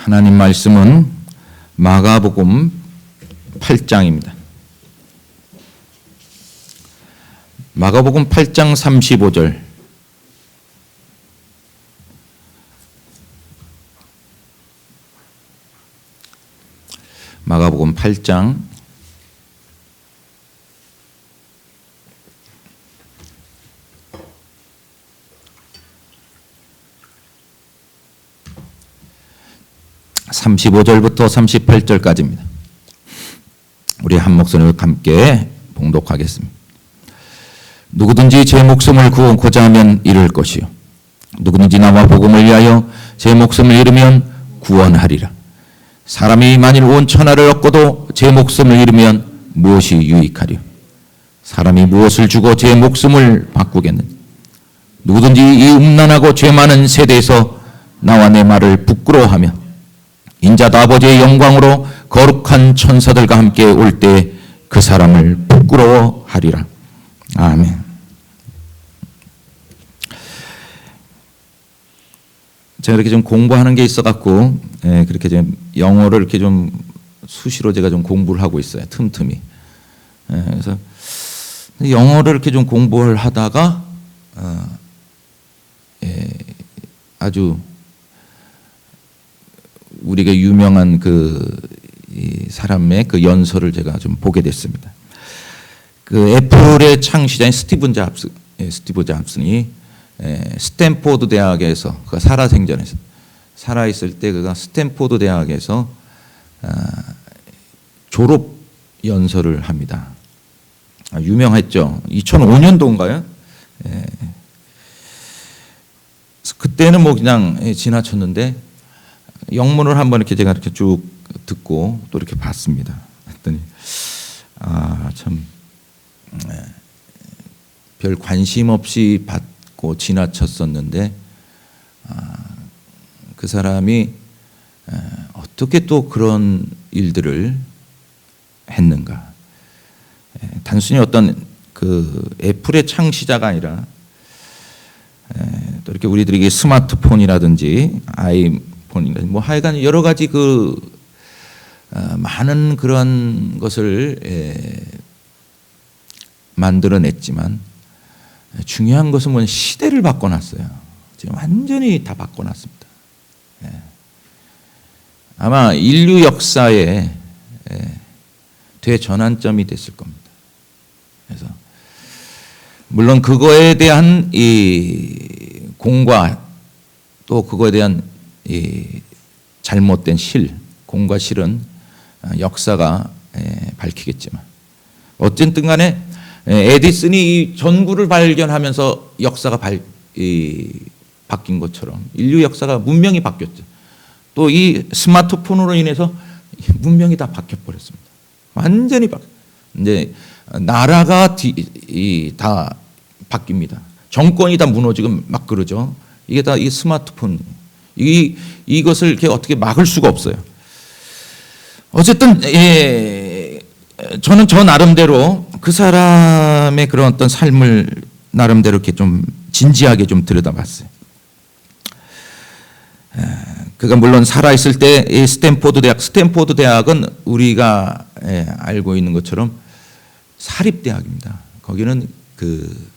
하나님 말씀은 마가복음 8장입니다. 마가복음 8장 35절. 마가복음 8장 35절부터 38절까지입니다. 우리 한 목소리로 함께 봉독하겠습니다. 누구든지 제 목숨을 구원코자 하면 잃을 것이요 누구든지 나와 복음을 위하여 제 목숨을 잃으면 구원하리라. 사람이 만일 온 천하를 얻고도 제 목숨을 잃으면 무엇이 유익하리요? 사람이 무엇을 주고 제 목숨을 바꾸겠느냐? 누구든지 이 음란하고 죄 많은 세대에서 나와 내 말을 부끄러워하면 인자도 아버지의 영광으로 거룩한 천사들과 함께 올 때 그 사람을 부끄러워하리라. 아멘. 제가 이렇게 좀 공부하는 게 있어갖고 그렇게 좀 영어를 이렇게 좀 수시로 제가 좀 공부를 하고 있어요. 틈틈이. 그래서 영어를 이렇게 좀 공부를 하다가 아주 우리가 유명한 이 사람의 그 연설을 제가 좀 보게 됐습니다. 그 애플의 창시자인 스티브 잡슨이 스탠포드 대학에서 그가 살아생전에서 살아있을 때 그가 스탠포드 대학에서 졸업 연설을 합니다. 유명했죠. 2005년도인가요? 그때는 뭐 그냥 지나쳤는데 영문을 한번 이렇게 제가 이렇게 쭉 듣고 또 이렇게 봤습니다. 했더니 참 별 관심 없이 받고 지나쳤었는데 그 사람이 어떻게 또 그런 일들을 했는가? 단순히 어떤 그 애플의 창시자가 아니라 또 이렇게 우리들에게 스마트폰이라든지 아이폰이라든지 뭐 하여간 여러 가지 많은 그런 것을 만들어냈지만 중요한 것은 뭐냐, 시대를 바꿔놨어요. 지금 완전히 다 바꿔놨습니다. 아마 인류 역사의 대전환점이 됐을 겁니다. 그래서 물론 그거에 대한 이 공과 또 그거에 대한 이 잘못된 공과 실은 역사가 밝히겠지만 어쨌든 간에 에디슨이 이 전구를 발견하면서 역사가 바뀐 것처럼 인류 역사가 문명이 바뀌었죠. 또 이 스마트폰으로 인해서 문명이 다 바뀌어버렸습니다. 완전히 이제 나라가 다 바뀝니다. 정권이 다 무너지고 막 그러죠. 이게 다 이 스마트폰 이것을 이렇게 어떻게 막을 수가 없어요. 어쨌든 저는 저 나름대로 그 사람의 그런 어떤 삶을 나름대로 이렇게 좀 진지하게 좀 들여다봤어요. 그가 물론 살아있을 때 이 스탠포드 대학은 우리가 알고 있는 것처럼 사립대학입니다. 거기는 그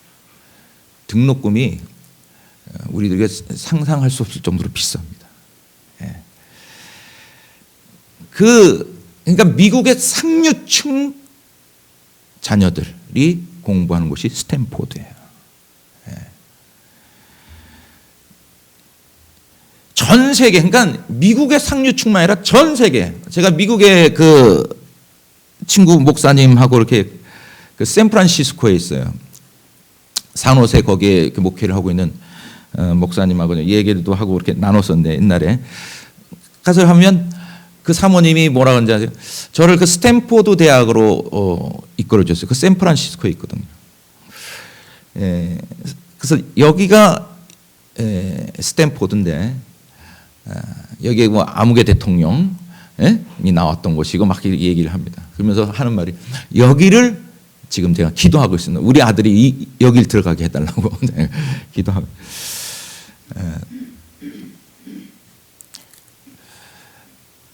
등록금이 우리들에게 상상할 수 없을 정도로 비쌉니다. 그러니까 미국의 상류층 자녀들이 공부하는 곳이 스탠포드예요. 전 세계, 그러니까 미국의 상류층만 아니라 전 세계. 제가 미국의 그 친구 목사님하고 이렇게 그 샌프란시스코에 있어요. 산호세 거기에 목회를 하고 있는 목사님하고 얘기도 하고 이렇게 나눴었는데 옛날에 가서 하면 그 사모님이 뭐라 그러는지 아세요? 저를 그 스탠포드 대학으로 이끌어줬어요. 그 샌프란시스코에 있거든요. 그래서 여기가 스탠포드인데 여기에 뭐 아무개 대통령이 나왔던 곳이고 막 얘기를 합니다. 그러면서 하는 말이 여기를 지금 제가 기도하고 있습니다. 우리 아들이 여길 들어가게 해달라고 기도하고.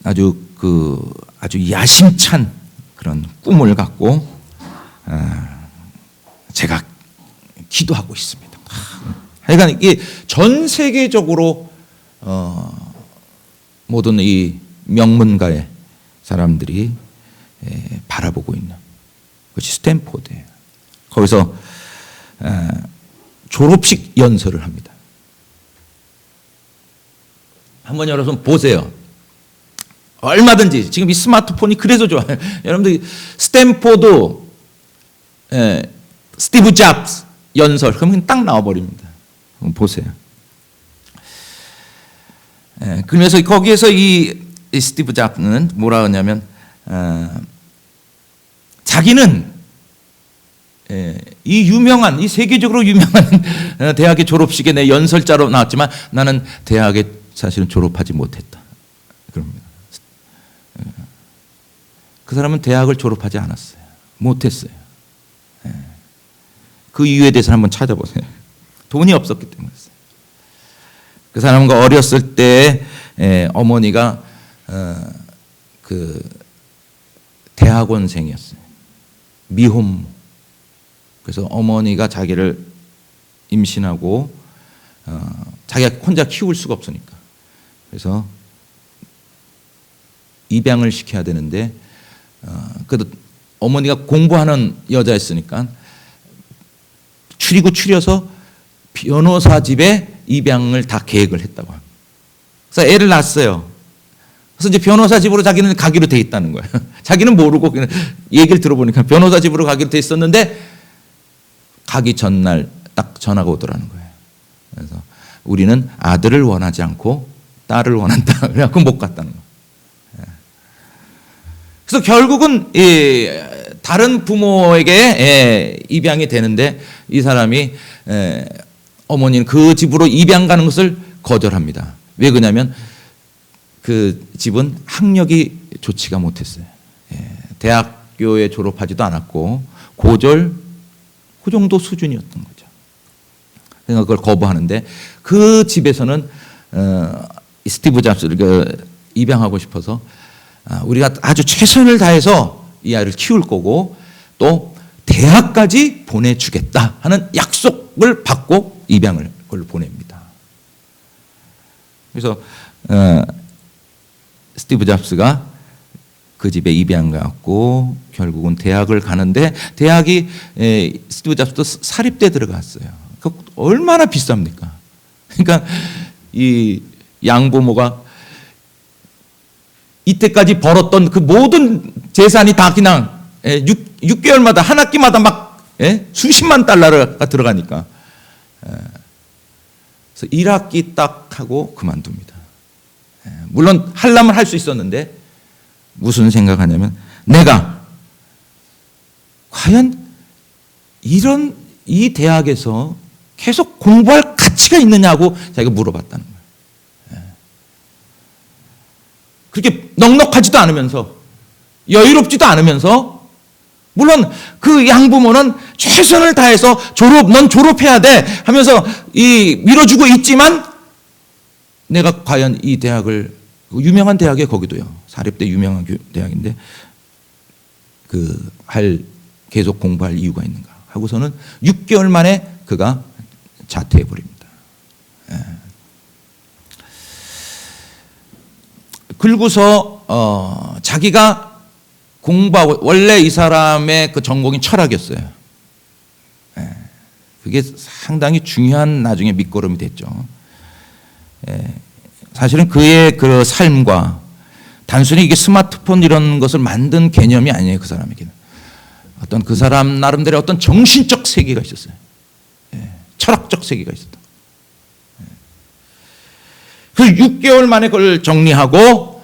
아주 야심찬 그런 꿈을 갖고 제가 기도하고 있습니다. 하여간 이게 전 세계적으로 모든 이 명문가의 사람들이 바라보고 있는 그것이 스탠포드예요. 거기서 졸업식 연설을 합니다. 한번 여러분 보세요. 얼마든지 지금 이 스마트폰이 그래서 좋아요. 여러분들 스탠포드 스티브 잡스 연설 그러면 딱 나와버립니다. 보세요. 그래서 거기에서 이 스티브 잡스는 뭐라 하냐면 자기는 이 세계적으로 유명한 대학의 졸업식에 내 연설자로 나왔지만 나는 대학에 사실은 졸업하지 못했다. 그럽니다. 그 사람은 대학을 졸업하지 않았어요. 못했어요. 그 이유에 대해서 한번 찾아보세요. 돈이 없었기 때문이었어요. 그 사람과 어렸을 때 어머니가 그 대학원생이었어요. 미혼모. 그래서 어머니가 자기를 임신하고 자기가 혼자 키울 수가 없으니까 그래서 입양을 시켜야 되는데 그래도 어머니가 공부하는 여자였으니까 추려서 변호사 집에 입양을 다 계획을 했다고 합니다. 그래서 애를 낳았어요. 그래서 이제 변호사 집으로 자기는 가기로 돼 있다는 거예요. 자기는 모르고 그냥 얘기를 들어보니까 변호사 집으로 가기로 돼 있었는데 가기 전날 딱 전화가 오더라는 거예요. 그래서 우리는 아들을 원하지 않고 딸을 원한다. 그래갖고 못 갔다는 거예요. 그래서 결국은 다른 부모에게 입양이 되는데 이 사람이 어머니는 그 집으로 입양 가는 것을 거절합니다. 왜 그러냐면 그 집은 학력이 좋지가 못했어요. 대학교에 졸업하지도 않았고 고졸 그 정도 수준이었던 거죠. 그래서 그걸 거부하는데 그 집에서는 스티브 잡스를 입양하고 싶어서 우리가 아주 최선을 다해서 이 아이를 키울 거고 또 대학까지 보내주겠다 하는 약속을 받고 입양을 그걸 보냅니다. 그래서 스티브 잡스가 그 집에 입양 갔고 결국은 대학을 가는데 대학이 스티브 잡스도 사립대 들어갔어요. 그 얼마나 비쌉니까? 그러니까 이 양부모가 이때까지 벌었던 그 모든 재산이 다 그냥 6개월마다 한 학기마다 막 수십만 달러가 들어가니까 그래서 1학기 딱 하고 그만둡니다. 물론 하려면 할 수 있었는데 무슨 생각하냐면 내가 과연 이 대학에서 계속 공부할 가치가 있느냐고 자기가 물어봤다는 거예요. 그렇게 넉넉하지도 않으면서 여유롭지도 않으면서 물론 그 양부모는 최선을 다해서 넌 졸업해야 돼 하면서 밀어주고 있지만 내가 과연 이 대학을 유명한 대학에 거기도요 사립대 유명한 대학인데 계속 공부할 이유가 있는가 하고서는 6개월 만에 그가 자퇴해 버립니다. 그리고서 자기가 공부하고 원래 이 사람의 그 전공이 철학이었어요. 그게 상당히 중요한 나중에 밑거름이 됐죠. 사실은 그의 그 삶과 단순히 이게 스마트폰 이런 것을 만든 개념이 아니에요. 그 사람에게는 어떤 그 사람 나름대로 어떤 정신적 세계가 있었어요. 철학적 세계가 있었다. 그 6개월 만에 그걸 정리하고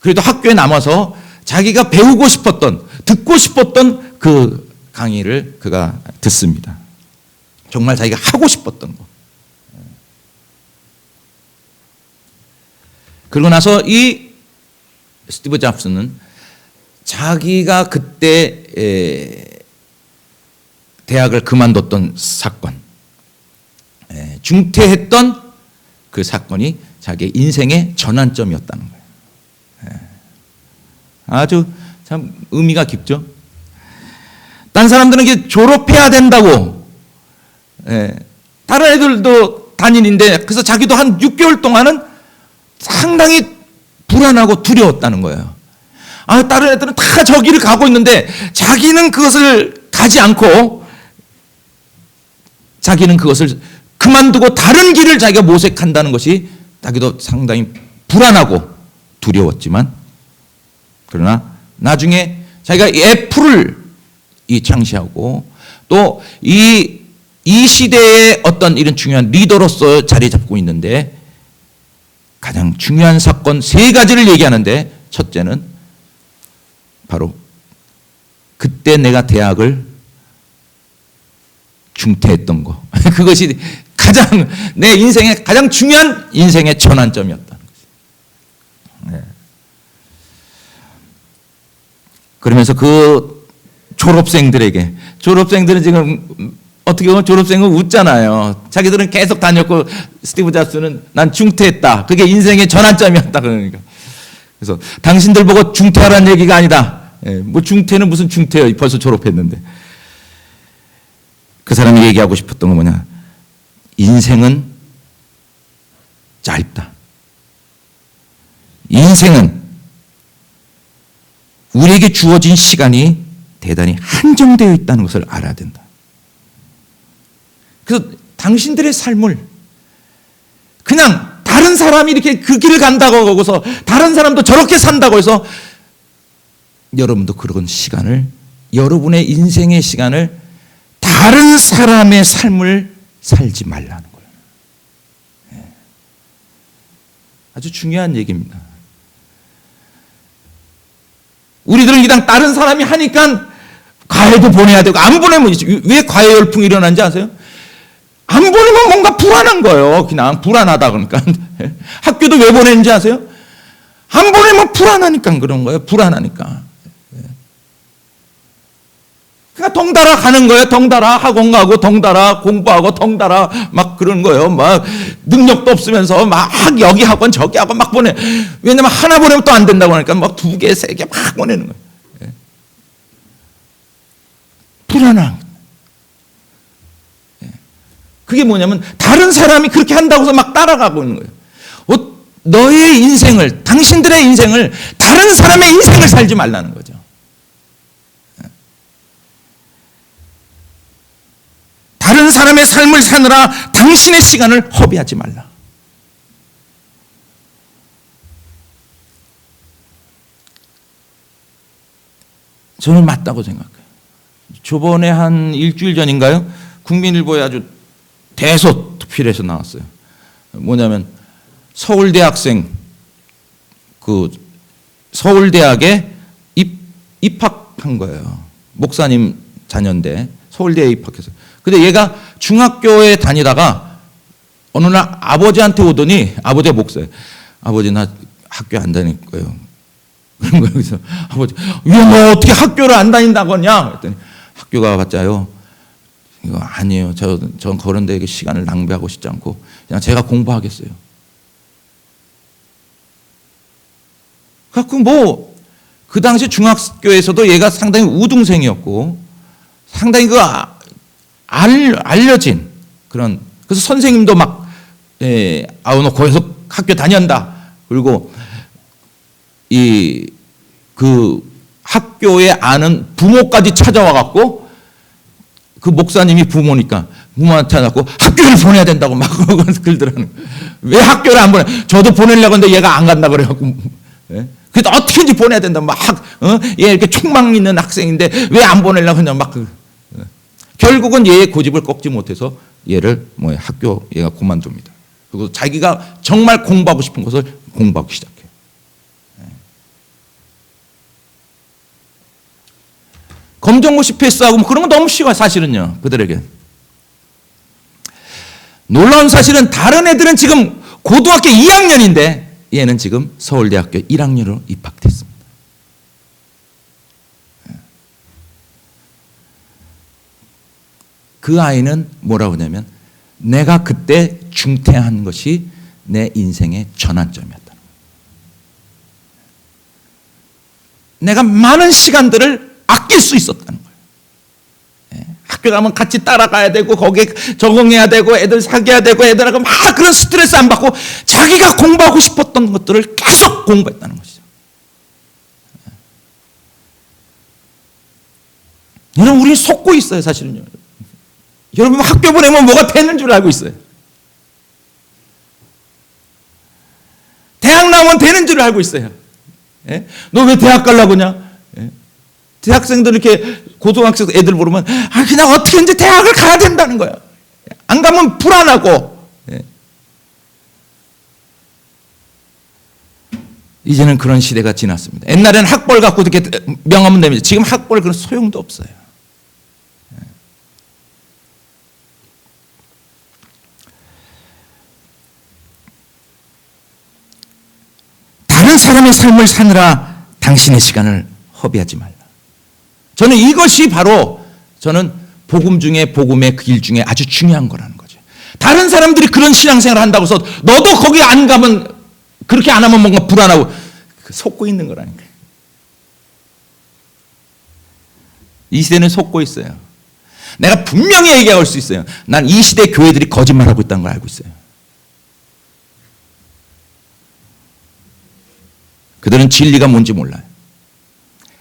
그래도 학교에 남아서 자기가 배우고 싶었던 듣고 싶었던 그 강의를 그가 듣습니다. 정말 자기가 하고 싶었던 거. 그러고 나서 이 스티브 잡스는 자기가 그때 대학을 그만뒀던 사건, 중퇴했던 그 사건이 자기의 인생의 전환점이었다는 거예요. 아주 참 의미가 깊죠. 딴 사람들은 이게 졸업해야 된다고, 다른 애들도 다니는데, 그래서 자기도 한 6개월 동안은 상당히 불안하고 두려웠다는 거예요. 다른 애들은 다 저기를 가고 있는데 자기는 그것을 가지 않고 자기는 그것을 그만두고 다른 길을 자기가 모색한다는 것이 자기도 상당히 불안하고 두려웠지만, 그러나 나중에 자기가 애플을 창시하고 또 이 시대의 어떤 이런 중요한 리더로서 자리 잡고 있는데, 가장 중요한 사건 3가지를 얘기하는데, 첫째는 바로 그때 내가 대학을 중퇴했던 거. 그것이 가장 내 인생의 가장 중요한 인생의 전환점이었다는 거죠. 그러면서 그 졸업생들은 지금 어떻게 보면 졸업생은 웃잖아요. 자기들은 계속 다녔고 스티브 잡스는 난 중퇴했다. 그게 인생의 전환점이었다. 그러니까. 그래서 당신들 보고 중퇴하라는 얘기가 아니다. 뭐 중퇴는 무슨 중퇴예요. 벌써 졸업했는데. 그 사람이 얘기하고 싶었던 건 뭐냐. 인생은 짧다. 인생은 우리에게 주어진 시간이 대단히 한정되어 있다는 것을 알아야 된다. 그래서 당신들의 삶을 그냥 다른 사람이 이렇게 그 길을 간다고 하고서 다른 사람도 저렇게 산다고 해서 여러분도 그런 시간을, 여러분의 인생의 시간을 다른 사람의 삶을 살지 말라는 거예요. 아주 중요한 얘기입니다. 우리들은 그냥 다른 사람이 하니까 과외도 보내야 되고, 안 보내면 왜 과외 열풍이 일어난지 아세요? 안 보내면 뭔가 불안한 거예요. 그냥 불안하다 그러니까. 학교도 왜 보내는지 아세요? 안 보내면 불안하니까 그런 거예요. 불안하니까. 그냥 덩달아 가는 거예요. 덩달아 학원 가고 덩달아 공부하고 덩달아 막 그런 거예요. 막 능력도 없으면서 막 여기 학원 저기 학원 막 보내. 왜냐면 하나 보내면 또 안 된다고 하니까 막 2개, 3개 막 보내는 거예요. 불안한. 그게 뭐냐면 다른 사람이 그렇게 한다고 해서 막 따라가고 있는 거예요. 너의 인생을, 당신들의 인생을, 다른 사람의 인생을 살지 말라는 거죠. 다른 사람의 삶을 사느라 당신의 시간을 허비하지 말라. 저는 맞다고 생각해요. 저번에 한 일주일 전인가요? 국민일보에 아주 대서특필에서 나왔어요. 뭐냐면 서울대 학생, 서울대학에 입학한 거예요. 목사님 자녀인데 서울대에 입학해서. 근데 얘가 중학교에 다니다가 어느 날 아버지한테 오더니, 아버지가 목사예요. 아버지 나 학교 안 다닐 거예요. 그런 거예요. 그래서 아버지, 너 어떻게 학교를 안 다닌다고 하냐? 그랬더니 학교 가봤자요. 이거 아니에요. 전 그런 데 시간을 낭비하고 싶지 않고 그냥 제가 공부하겠어요. 그래갖고 그 당시 중학교에서도 얘가 상당히 우등생이었고 상당히 알려진 그런, 그래서 선생님도 막 너 거기서 학교 다닌다. 그리고 그 학교에 아는 부모까지 찾아와 갖고, 그 목사님이 부모니까 부모한테 찾아갖고 학교를 보내야 된다고 막 글더라는 거예요. 왜 학교를 안 보내? 저도 보내려고 했는데 얘가 안 간다 그래갖고. 그래서 어떻게든지 보내야 된다. 얘 이렇게 촉망 있는 학생인데 왜 안 보내려고 했냐. 결국은 얘의 고집을 꺾지 못해서 얘를 학교 얘가 그만둡니다. 그리고 자기가 정말 공부하고 싶은 것을 공부하기 시작해요. 검정고시 패스하고 그런 건 너무 쉬워요. 사실은요. 그들에게. 놀라운 사실은 다른 애들은 지금 고등학교 2학년인데 얘는 지금 서울대학교 1학년으로 입학됐습니다. 그 아이는 뭐라고 하냐면 내가 그때 중퇴한 것이 내 인생의 전환점이었다. 내가 많은 시간들을 아낄 수 있었다는 거예요. 학교 가면 같이 따라가야 되고 거기에 적응해야 되고 애들 사귀어야 되고 애들하고 막 그런 스트레스 안 받고 자기가 공부하고 싶었던 것들을 계속 공부했다는 것이죠. 여러분, 우리 속고 있어요, 사실은요. 여러분, 학교 보내면 뭐가 되는 줄 알고 있어요. 대학 나오면 되는 줄 알고 있어요. 너 왜 대학 가려고 하냐? 대학생들 이렇게 고등학생 애들 부르면 그냥 어떻게든지 대학을 가야 된다는 거야. 안 가면 불안하고. 이제는 그런 시대가 지났습니다. 옛날에는 학벌 갖고 이렇게 명하면 됩니다. 지금 학벌 그런 소용도 없어요. 다른 사람의 삶을 사느라 당신의 시간을 허비하지 말라. 저는 이것이 바로 저는 복음 중에 복음의 길 중에 아주 중요한 거라는 거죠. 다른 사람들이 그런 신앙생활을 한다고 해서 너도 거기 안 가면 그렇게 안 하면 뭔가 불안하고 속고 있는 거라니까요. 이 시대는 속고 있어요. 내가 분명히 얘기할 수 있어요. 난 이 시대 교회들이 거짓말하고 있다는 걸 알고 있어요. 그들은 진리가 뭔지 몰라요.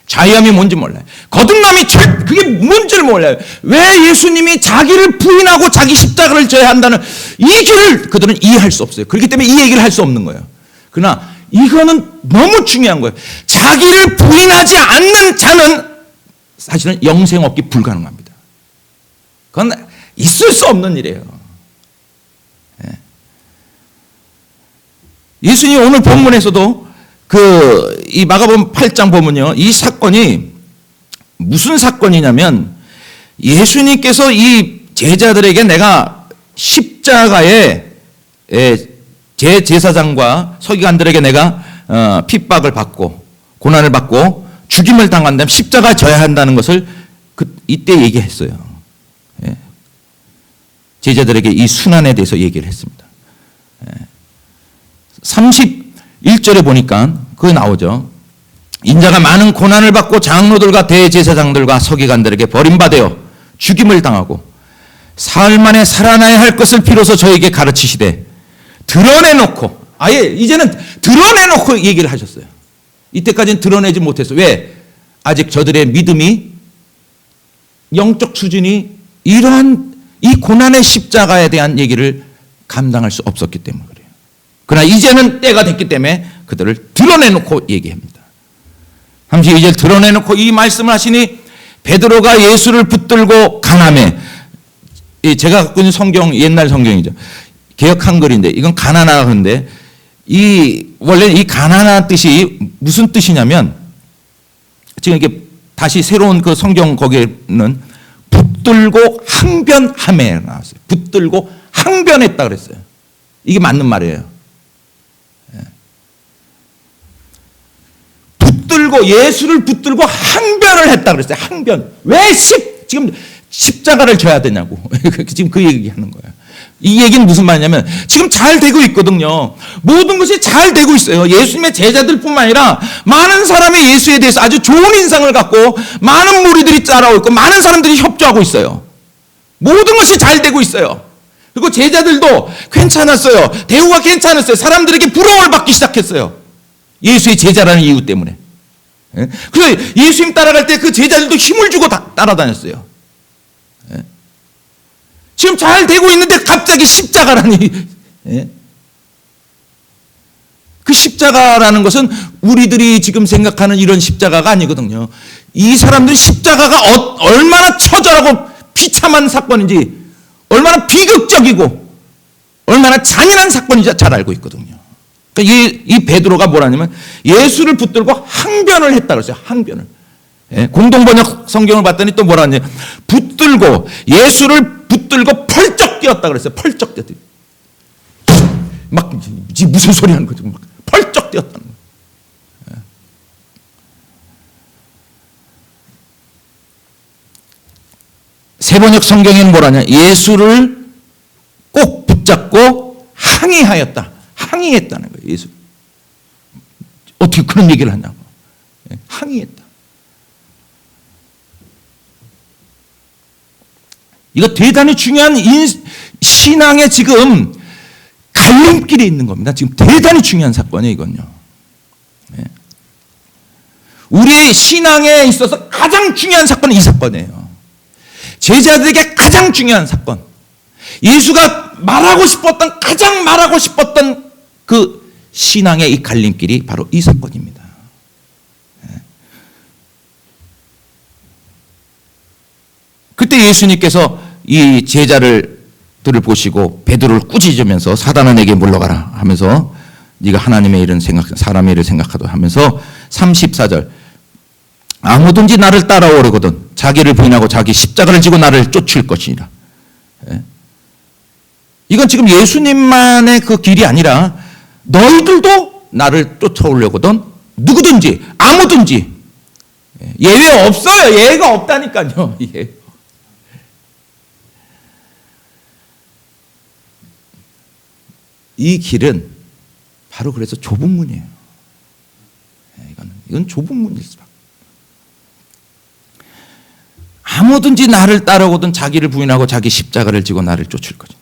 자유함이 뭔지 몰라요. 거듭남이 그게 뭔지를 몰라요. 왜 예수님이 자기를 부인하고 자기 십자가를 져야 한다는 이 길을 그들은 이해할 수 없어요. 그렇기 때문에 이 얘기를 할 수 없는 거예요. 그러나 이거는 너무 중요한 거예요. 자기를 부인하지 않는 자는 사실은 영생 얻기 불가능합니다. 그건 있을 수 없는 일이에요. 예수님 오늘 본문에서도 이 마가복음 8장 보면요, 이 사건이 무슨 사건이냐면 예수님께서 이 제자들에게 내가 십자가에 제 제사장과 서기관들에게 내가 핍박을 받고 고난을 받고 죽임을 당한다면 십자가에 져야 한다는 것을 이때 얘기했어요. 제자들에게 이 순환에 대해서 얘기를 했습니다. 31절에 보니까 그거 나오죠. 인자가 많은 고난을 받고 장로들과 대제사장들과 서기관들에게 버림받아 죽임을 당하고 사흘 만에 살아나야 할 것을 비로소 저에게 가르치시되 드러내놓고, 아예 이제는 드러내놓고 얘기를 하셨어요. 이때까지는 드러내지 못했어요. 왜? 아직 저들의 믿음이, 영적 수준이 이러한 이 고난의 십자가에 대한 얘기를 감당할 수 없었기 때문에 그래요. 그러나 이제는 때가 됐기 때문에 그들을 드러내놓고 얘기합니다. 32절 드러내놓고 이 말씀을 하시니 베드로가 예수를 붙들고 가나매, 제가 갖고 있는 성경 옛날 성경이죠. 개역 한글인데 이건 가나나인데 원래 이 가나나 뜻이 무슨 뜻이냐면 지금 이게 다시 새로운 그 성경 거기에는 붙들고 항변함에 나왔어요. 붙들고 항변했다 그랬어요. 이게 맞는 말이에요. 예수를 붙들고 항변을 했다 그랬어요. 항변. 왜 지금 십자가를 져야 되냐고. 지금 그 얘기 하는 거예요. 이 얘기는 무슨 말이냐면 지금 잘 되고 있거든요. 모든 것이 잘 되고 있어요. 예수님의 제자들뿐만 아니라 많은 사람이 예수에 대해서 아주 좋은 인상을 갖고 많은 무리들이 따라오고 있고 많은 사람들이 협조하고 있어요. 모든 것이 잘 되고 있어요. 그리고 제자들도 괜찮았어요. 대우가 괜찮았어요. 사람들에게 부러움을 받기 시작했어요. 예수의 제자라는 이유 때문에. 그래서 예수님 따라갈 때 그 제자들도 힘을 주고 따라다녔어요. 지금 잘 되고 있는데 갑자기 십자가라니. 그 십자가라는 것은 우리들이 지금 생각하는 이런 십자가가 아니거든요. 이 사람들은 십자가가 얼마나 처절하고 비참한 사건인지, 얼마나 비극적이고 얼마나 잔인한 사건인지 잘 알고 있거든요. 그러니까 이 베드로가 뭐라냐면 예수를 붙들고 항변을 했다 그랬어요. 항변을. 공동번역 성경을 봤더니 또 뭐라 하냐, 붙들고 예수를 붙들고 펄쩍 뛰었다 그랬어요. 펄쩍 뛰었다. 막 무슨 소리 하는 거죠. 막 펄쩍 뛰었다는 거예요. 세번역 성경에는 뭐라냐, 예수를 꼭 붙잡고 항의하였다. 항의했다는 거예요. 예수. 어떻게 그런 얘기를 하냐고. 항의했다. 이거 대단히 중요한 신앙의 지금 갈림길에 있는 겁니다. 지금 대단히 중요한 사건이에요, 이건요. 우리의 신앙에 있어서 가장 중요한 사건은 이 사건이에요. 제자들에게 가장 중요한 사건. 예수가 가장 말하고 싶었던 그 신앙의 이 갈림길이 바로 이 사건입니다. 그때 예수님께서 이 제자들을 보시고 베드로를 꾸짖으면서 사단아 내게 물러가라 하면서 네가 하나님의 일은 사람의 일을 생각하도 하면서 34절 아무든지 나를 따라오려거든 자기를 부인하고 자기 십자가를 지고 나를 쫓을 것이니라. 이건 지금 예수님만의 그 길이 아니라 너희들도 나를 쫓아오려거든 누구든지 아무든지 예외 없어요. 예외가 없다니까요. 이 길은 바로 그래서 좁은 문이에요. 이건 좁은 문일 수밖에. 아무든지 나를 따라오든 자기를 부인하고 자기 십자가를 지고 나를 쫓을 것이다.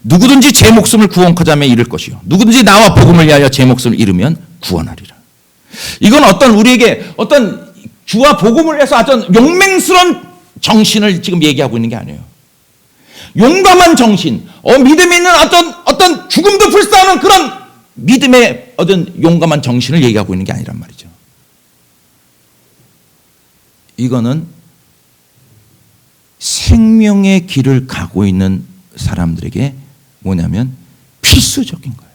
누구든지 제 목숨을 구원하고자 하면 잃을 것이요 누구든지 나와 복음을 위하여 제 목숨을 잃으면 구원하리라. 이건 우리에게 어떤 주와 복음을 위해서 어떤 용맹스러운 정신을 지금 얘기하고 있는 게 아니에요. 용감한 정신, 믿음에 있는 어떤 죽음도 불사하는 그런 믿음의 어떤 용감한 정신을 얘기하고 있는 게 아니란 말이죠. 이거는 생명의 길을 가고 있는 사람들에게 뭐냐면 필수적인 거예요.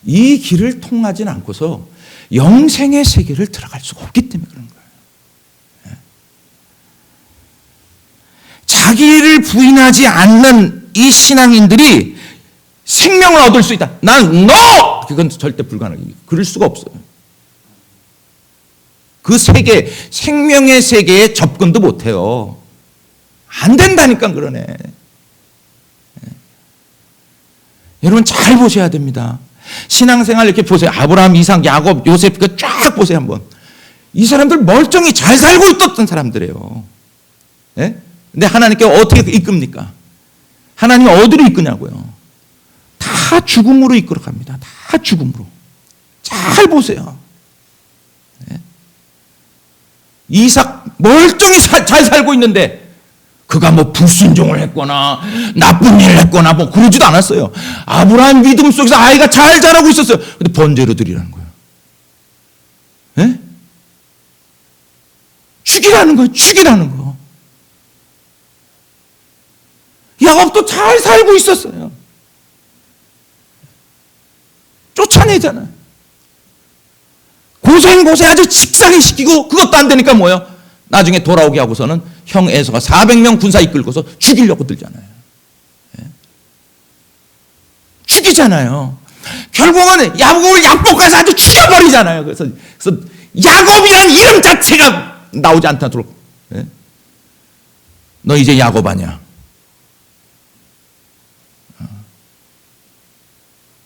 이 길을 통하진 않고서 영생의 세계를 들어갈 수가 없기 때문에 그런 거예요. 자기를 부인하지 않는 이 신앙인들이 생명을 얻을 수 있다. 난 그건 절대 불가능해요. 그럴 수가 없어요. 그 세계, 생명의 세계에 접근도 못해요. 안 된다니까 그러네. 여러분 잘 보셔야 됩니다. 신앙생활 이렇게 보세요. 아브라함, 이삭, 야곱, 요셉 그 쫙 보세요 한번. 이 사람들 멀쩡히 잘 살고 있었던 사람들이에요. 근데 하나님께 어떻게 이끕니까? 하나님이 어디로 이끄냐고요? 다 죽음으로 이끌어 갑니다. 다 죽음으로. 잘 보세요. 이삭 멀쩡히 잘 살고 있는데 그가 뭐 불순종을 했거나 나쁜 일을 했거나 뭐 그러지도 않았어요. 아브라함 믿음 속에서 아이가 잘 자라고 있었어요. 근데 번제로 드리라는 거예요. 죽이라는 거예요. 죽이라는 거. 야곱도 잘 살고 있었어요. 쫓아내잖아요. 고생 아주 집사게 시키고 그것도 안 되니까 뭐예요? 나중에 돌아오게 하고서는 형 에서가 400명 군사 이끌고서 죽이려고 들잖아요. 죽이잖아요. 결국은 야곱을 약복가서 아주 죽여버리잖아요. 그래서 야곱이라는 이름 자체가 나오지 않도록. 너 이제 야곱 아니야.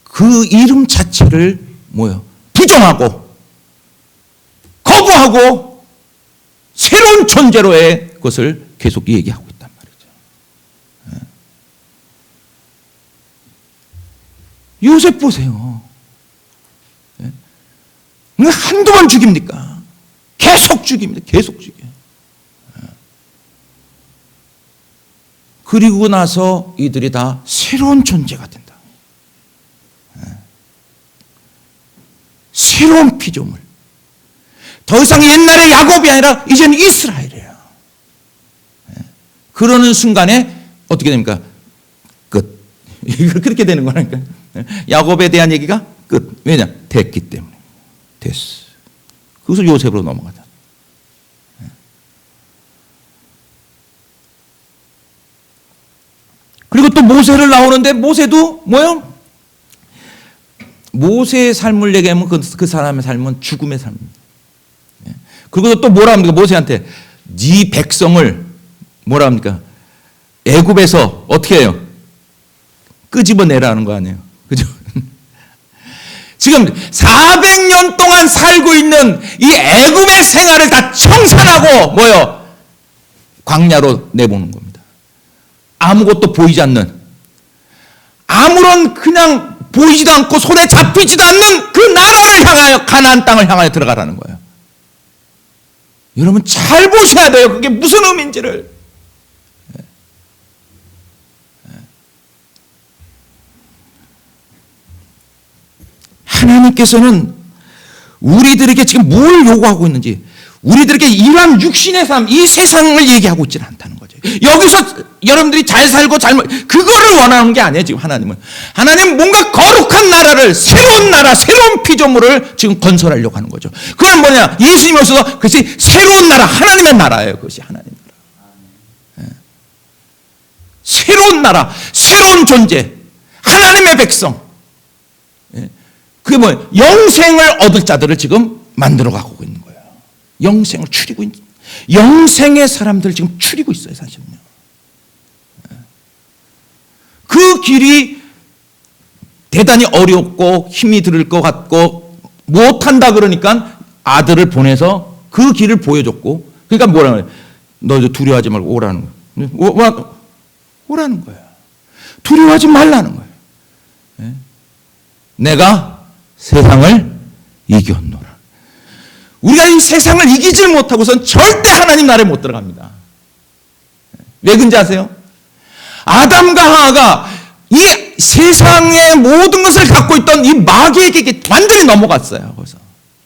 그 이름 자체를 뭐예요? 부정하고 거부하고 새로운 존재로의 것을 계속 얘기하고 있단 말이죠. 요셉 보세요. 한두 번 죽입니까? 계속 죽입니다. 계속 죽여요. 그리고 나서 이들이 다 새로운 존재가 된다. 새로운 피조물. 더 이상 옛날의 야곱이 아니라 이제는 이스라엘이에요. 그러는 순간에 어떻게 됩니까? 끝. 그렇게 되는 거라니까. 야곱에 대한 얘기가 끝. 왜냐? 됐기 때문에. 됐어. 그래서 요셉으로 넘어가자. 그리고 또 모세를 나오는데 모세도 뭐요? 모세의 삶을 얘기하면 그 사람의 삶은 죽음의 삶입니다. 그리고 또 뭐라 합니까? 모세한테 네 백성을 뭐라 합니까? 애굽에서 어떻게 해요? 끄집어내라는 거 아니에요. 그죠? 지금 400년 동안 살고 있는 이 애굽의 생활을 다 청산하고 뭐요? 광야로 내보는 겁니다. 아무것도 보이지 않는, 아무런 그냥 보이지도 않고 손에 잡히지도 않는 그 나라를 향하여, 가나안 땅을 향하여 들어가라는 거예요. 여러분 잘 보셔야 돼요. 그게 무슨 의미인지를. 하나님께서는 우리들에게 지금 뭘 요구하고 있는지, 우리들에게 이러한 육신의 삶, 이 세상을 얘기하고 있지는 않다는 거죠. 여기서 여러분들이 잘 살고 그거를 원하는 게 아니에요. 지금 하나님은 뭔가 거룩한 나라를, 새로운 나라, 새로운 피조물을 지금 건설하려고 하는 거죠. 그건 뭐냐? 예수님이 오셔서 그것이 새로운 나라, 하나님의 나라예요. 그것이 하나님의 나라. 새로운 나라, 새로운 존재, 하나님의 백성. 그게 뭐예요? 영생을 얻을 자들을 지금 만들어가고 있는 거예요. 영생을 추리고 있는, 영생의 사람들을 지금 추리고 있어요, 사실은요. 그 길이 대단히 어렵고 힘이 들 것 같고 못한다 그러니까 아들을 보내서 그 길을 보여줬고, 그러니까 뭐라는 거예요? 너 두려워하지 말고 오라는 거예요. 오라는 거예요. 두려워하지 말라는 거예요. 내가 세상을 이겼노라. 우리가 이 세상을 이기질 못하고선 절대 하나님 나라에 못 들어갑니다. 왜 그런지 아세요? 아담과 하와가 이 세상의 모든 것을 갖고 있던 이 마귀에게 완전히 넘어갔어요. 그래서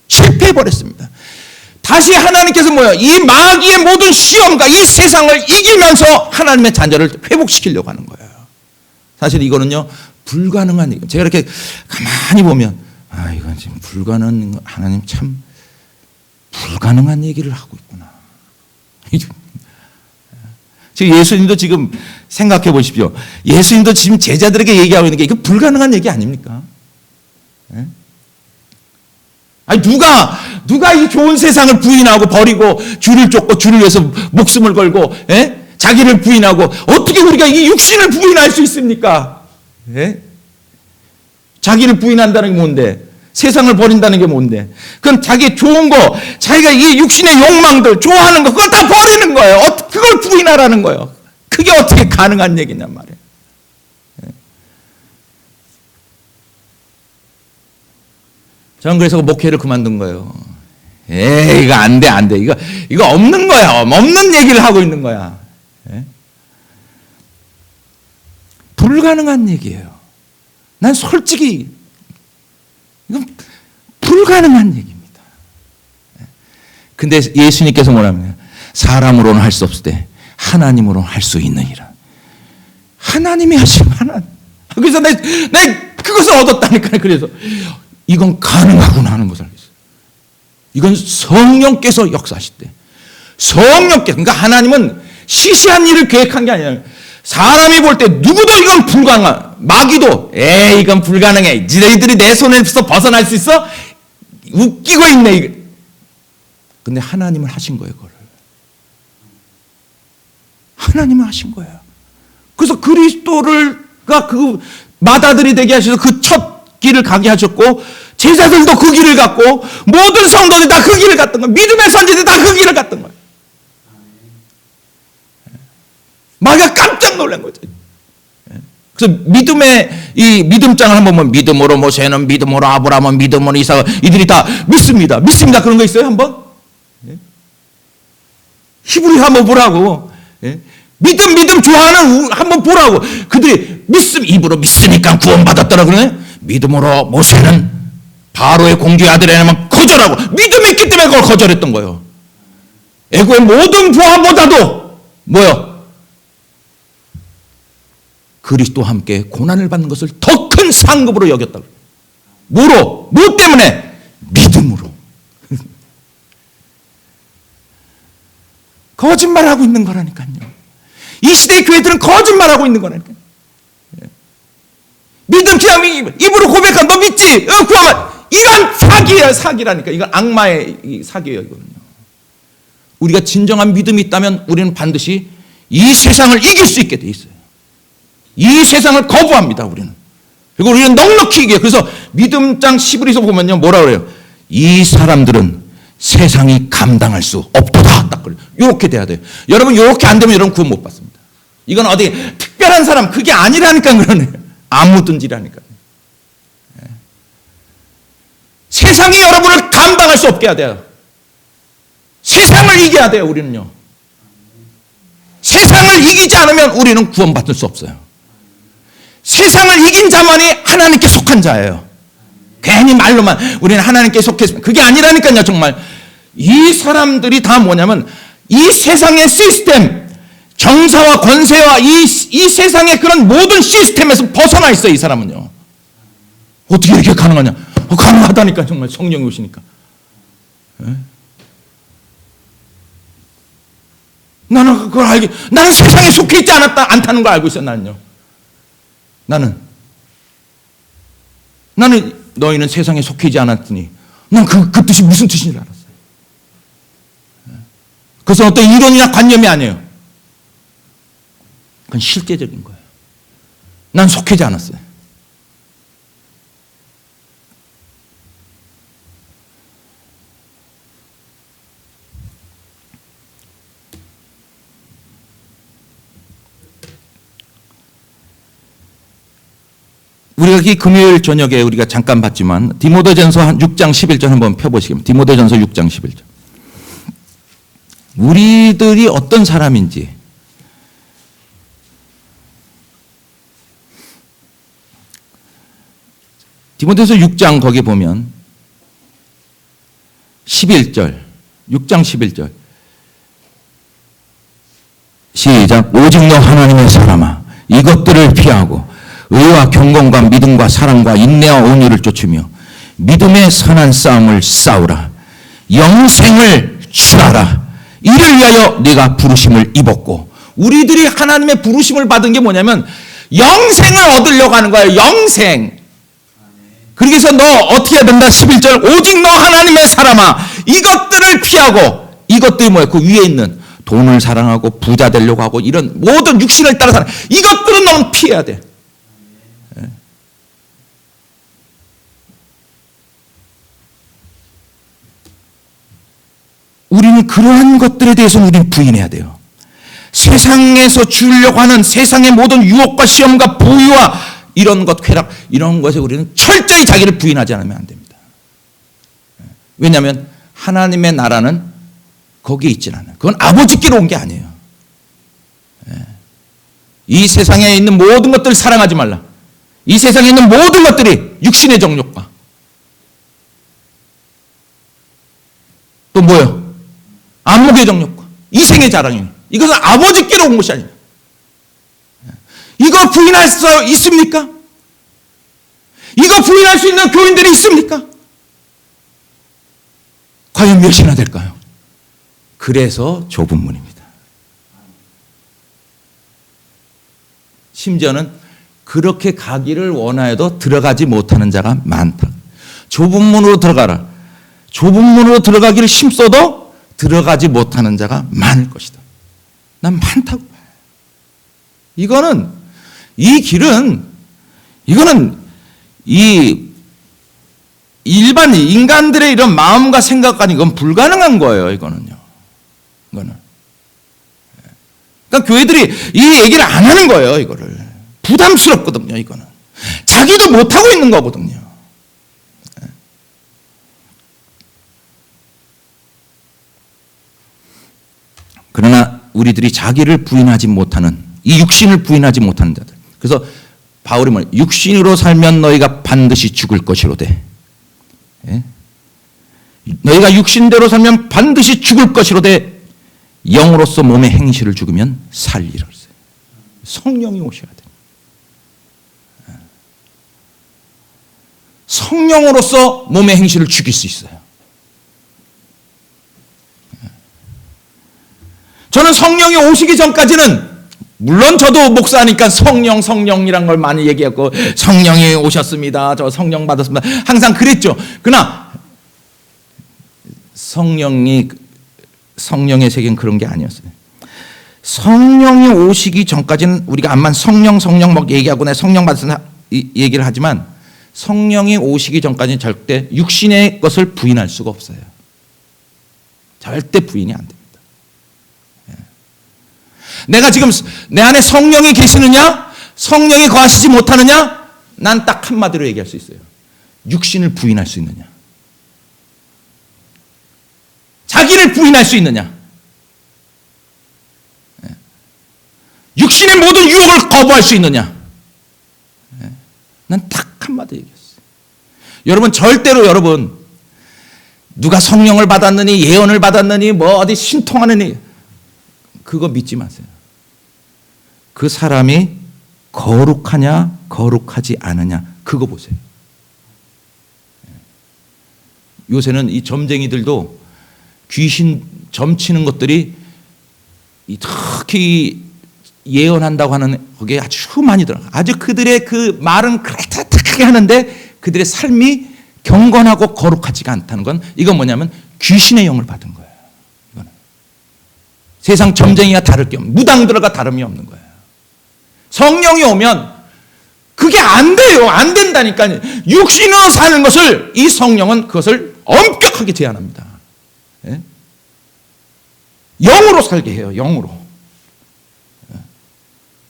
실패해버렸습니다. 다시 하나님께서 뭐예요? 이 마귀의 모든 시험과 이 세상을 이기면서 하나님의 자녀를 회복시키려고 하는 거예요. 사실 이거는요, 불가능한 얘기. 제가 이렇게 가만히 보면, 이건 지금 불가능한, 하나님 참 불가능한 얘기를 하고 있구나. 지금 예수님도 지금 생각해 보십시오. 예수님도 지금 제자들에게 얘기하고 있는 게 이거 불가능한 얘기 아닙니까? 아니, 누가 이 좋은 세상을 부인하고 버리고 줄을 쫓고 줄을 위해서 목숨을 걸고, 자기를 부인하고, 어떻게 우리가 이 육신을 부인할 수 있습니까? 자기를 부인한다는 게 뭔데? 세상을 버린다는 게 뭔데? 그건 자기 좋은 거, 자기가 이 육신의 욕망들, 좋아하는 거, 그걸 다 버리는 거예요. 그걸 부인하라는 거예요. 그게 어떻게 가능한 얘기냔 말이에요. 저는 그래서 목회를 그만둔 거예요. 이거 안 돼. 이거 없는 거야. 없는 얘기를 하고 있는 거야. 불가능한 얘기예요. 난 솔직히 이건 불가능한 얘기입니다. 근데 예수님께서 뭐라면 사람으로는 할 수 없을 때 하나님으로는 할 수 있느니라. 하나님이 하신 하나님. 그래서 내 그것을 얻었다니까요. 그래서 이건 가능하구나 하는 것을 알겠어요. 이건 성령께서 역사하실 때, 성령께서, 그러니까 하나님은 시시한 일을 계획한 게 아니라 사람이 볼 때 누구도 이건 불가능한, 마귀도 이건 불가능해, 너희들이 내 손에서 벗어날 수 있어? 웃기고 있네. 근데 하나님은 하신 거예요. 그걸 하나님은 하신 거예요. 그래서 그리스도가 그 맏아들이 되게 하셔서 그 첫 길을 가게 하셨고, 제자들도 그 길을 갔고, 모든 성도들이 다 그 길을 갔던 거예요. 믿음의 선지자들이 다 그 길을 갔던 거예요. 마귀가 깜짝 놀란 거죠. 그래서 믿음의 이 믿음장을 한번 보면, 믿음으로 모세는, 믿음으로 아브라함은, 믿음으로 이삭, 이들이 다 믿습니다. 그런 거 있어요? 한번? 히브리 한번 보라고. 믿음 좋아하는 한번 보라고. 그들이 입으로 믿으니까 구원받았더라 그러네. 믿음으로 모세는 바로의 공주의 아들이라면 거절하고, 믿음이 있기 때문에 그걸 거절했던 거예요. 애고의 모든 부하보다도 뭐요? 그리스도와 함께 고난을 받는 것을 더 큰 상급으로 여겼다고. 뭐로? 뭐 때문에? 믿음으로. 거짓말하고 있는 거라니까요. 이 시대의 교회들은 거짓말하고 있는 거라니까요. 믿음 그냥 입으로 고백한, 너 믿지? 이건 사기예요. 사기라니까. 이건 악마의 사기예요. 이거는요. 우리가 진정한 믿음이 있다면 우리는 반드시 이 세상을 이길 수 있게 돼 있어요. 이 세상을 거부합니다. 우리는. 그리고 우리는 넉넉히 이겨요. 그래서 믿음장 11에서 보면요. 뭐라 그래요? 이 사람들은 세상이 감당할 수 없도다. 딱 그래요. 이렇게 돼야 돼요. 여러분 이렇게 안 되면 여러분 구원 못 받습니다. 이건 어디 특별한 사람 그게 아니라니까 그러네요. 아무든지라니까. 세상이 여러분을 감당할 수 없게 해야 돼요. 세상을 이겨야 돼요. 우리는요. 세상을 이기지 않으면 우리는 구원받을 수 없어요. 세상을 이긴 자만이 하나님께 속한 자예요. 괜히 말로만 우리는 하나님께 속했습니다. 그게 아니라니까요. 정말 이 사람들이 다 뭐냐면 이 세상의 시스템, 정사와 권세와 이 세상의 그런 모든 시스템에서 벗어나 있어요. 이 사람은요. 어떻게 이렇게 가능하냐? 가능하다니까. 정말 성령이 오시니까. 나는 그걸 나는 세상에 속해 있지 않다는 걸 알고 있어요. 나는 너희는 세상에 속해 있지 않았더니 난 그 뜻이 무슨 뜻인지 알았어요. 그것은 어떤 이론이나 관념이 아니에요. 그건 실제적인 거예요. 난 속해지 않았어요. 우리가 이 금요일 저녁에 우리가 잠깐 봤지만 디모데전서 6장 11절 한번 펴보시겠습니다. 디모데전서 6장 11절. 우리들이 어떤 사람인지 디모데전서 6장 거기 보면 11절 6장 11절 시작. 오직 너 하나님의 사람아 이것들을 피하고 의와 경건과 믿음과 사랑과 인내와 온유를 쫓으며 믿음의 선한 싸움을 싸우라. 영생을 취하라. 이를 위하여 네가 부르심을 입었고. 우리들이 하나님의 부르심을 받은 게 뭐냐면 영생을 얻으려고 하는 거예요. 영생. 그래서 너 어떻게 해야 된다? 11절 오직 너 하나님의 사람아 이것들을 피하고. 이것들이 뭐예요? 그 위에 있는 돈을 사랑하고 부자 되려고 하고 이런 모든 육신을 따라 사는 이것들은 너는 피해야 돼. 우리는 그러한 것들에 대해서 우리는 부인해야 돼요. 세상에서 주려고 하는 세상의 모든 유혹과 시험과 부유와 이런 것, 쾌락 이런 것에 우리는 철저히 자기를 부인하지 않으면 안 됩니다. 왜냐하면 하나님의 나라는 거기에 있질 않아요. 그건 아버지께로 온 게 아니에요. 이 세상에 있는 모든 것들을 사랑하지 말라. 이 세상에 있는 모든 것들이 육신의 정욕과 또 뭐예요? 안목의 정욕과 이생의 자랑이에요. 이것은 아버지께로 온 것이 아닙니다. 이거 부인할 수 있습니까? 이거 부인할 수 있는 교인들이 있습니까? 과연 몇이나 될까요? 그래서 좁은 문입니다. 심지어는 그렇게 가기를 원하여도 들어가지 못하는 자가 많다. 좁은 문으로 들어가라. 좁은 문으로 들어가기를 힘써도 들어가지 못하는 자가 많을 것이다. 난 많다고 봐요. 이 길은 이 일반 인간들의 이런 마음과 생각과는 이건 불가능한 거예요. 이거는. 그러니까 교회들이 이 얘기를 안 하는 거예요. 이거를 부담스럽거든요. 이거는 자기도 못 하고 있는 거거든요. 그러나 우리들이 자기를 부인하지 못하는 이 육신을 부인하지 못하는 자들. 그래서 바울이 뭐냐? 육신으로 살면 너희가 반드시 죽을 것이로되. 너희가 육신대로 살면 반드시 죽을 것이로되 영으로서 몸의 행실을 죽으면 살리라. 성령이 오셔야 돼. 성령으로서 몸의 행실을 죽일 수 있어요. 저는 성령이 오시기 전까지는 물론 저도 목사니까 성령이란 걸 많이 얘기했고 성령이 오셨습니다. 저 성령 받았습니다. 항상 그랬죠. 그러나 성령의 세계는 그런 게 아니었어요. 성령이 오시기 전까지는 우리가 암만 성령 막 얘기하고 내 성령 받았습니다 얘기를 하지만 성령이 오시기 전까지는 절대 육신의 것을 부인할 수가 없어요. 절대 부인이 안 됩니다. 내가 지금 내 안에 성령이 계시느냐? 성령이 거하시지 못하느냐? 난 딱 한마디로 얘기할 수 있어요. 육신을 부인할 수 있느냐? 자기를 부인할 수 있느냐? 육신의 모든 유혹을 거부할 수 있느냐? 난 딱 한마디 얘기했어요. 여러분 절대로 여러분 누가 성령을 받았느니 예언을 받았느니 뭐 어디 신통하느니 그거 믿지 마세요. 그 사람이 거룩하냐 거룩하지 않으냐 그거 보세요. 요새는 이 점쟁이들도 귀신 점치는 것들이 특히 예언한다고 하는 거기에 아주 많이 들어가요. 아주 그들의 그 말은 그럴듯하게 하는데 그들의 삶이 경건하고 거룩하지가 않다는 건 이건 뭐냐면 귀신의 영을 받은 거예요. 이거는. 세상 점쟁이가 다를 게 없는 무당들과 다름이 없는 거예요. 성령이 오면 그게 안 돼요. 안 된다니까요. 육신으로 사는 것을 이 성령은 그것을 엄격하게 제한합니다. 예? 영으로 살게 해요. 영으로.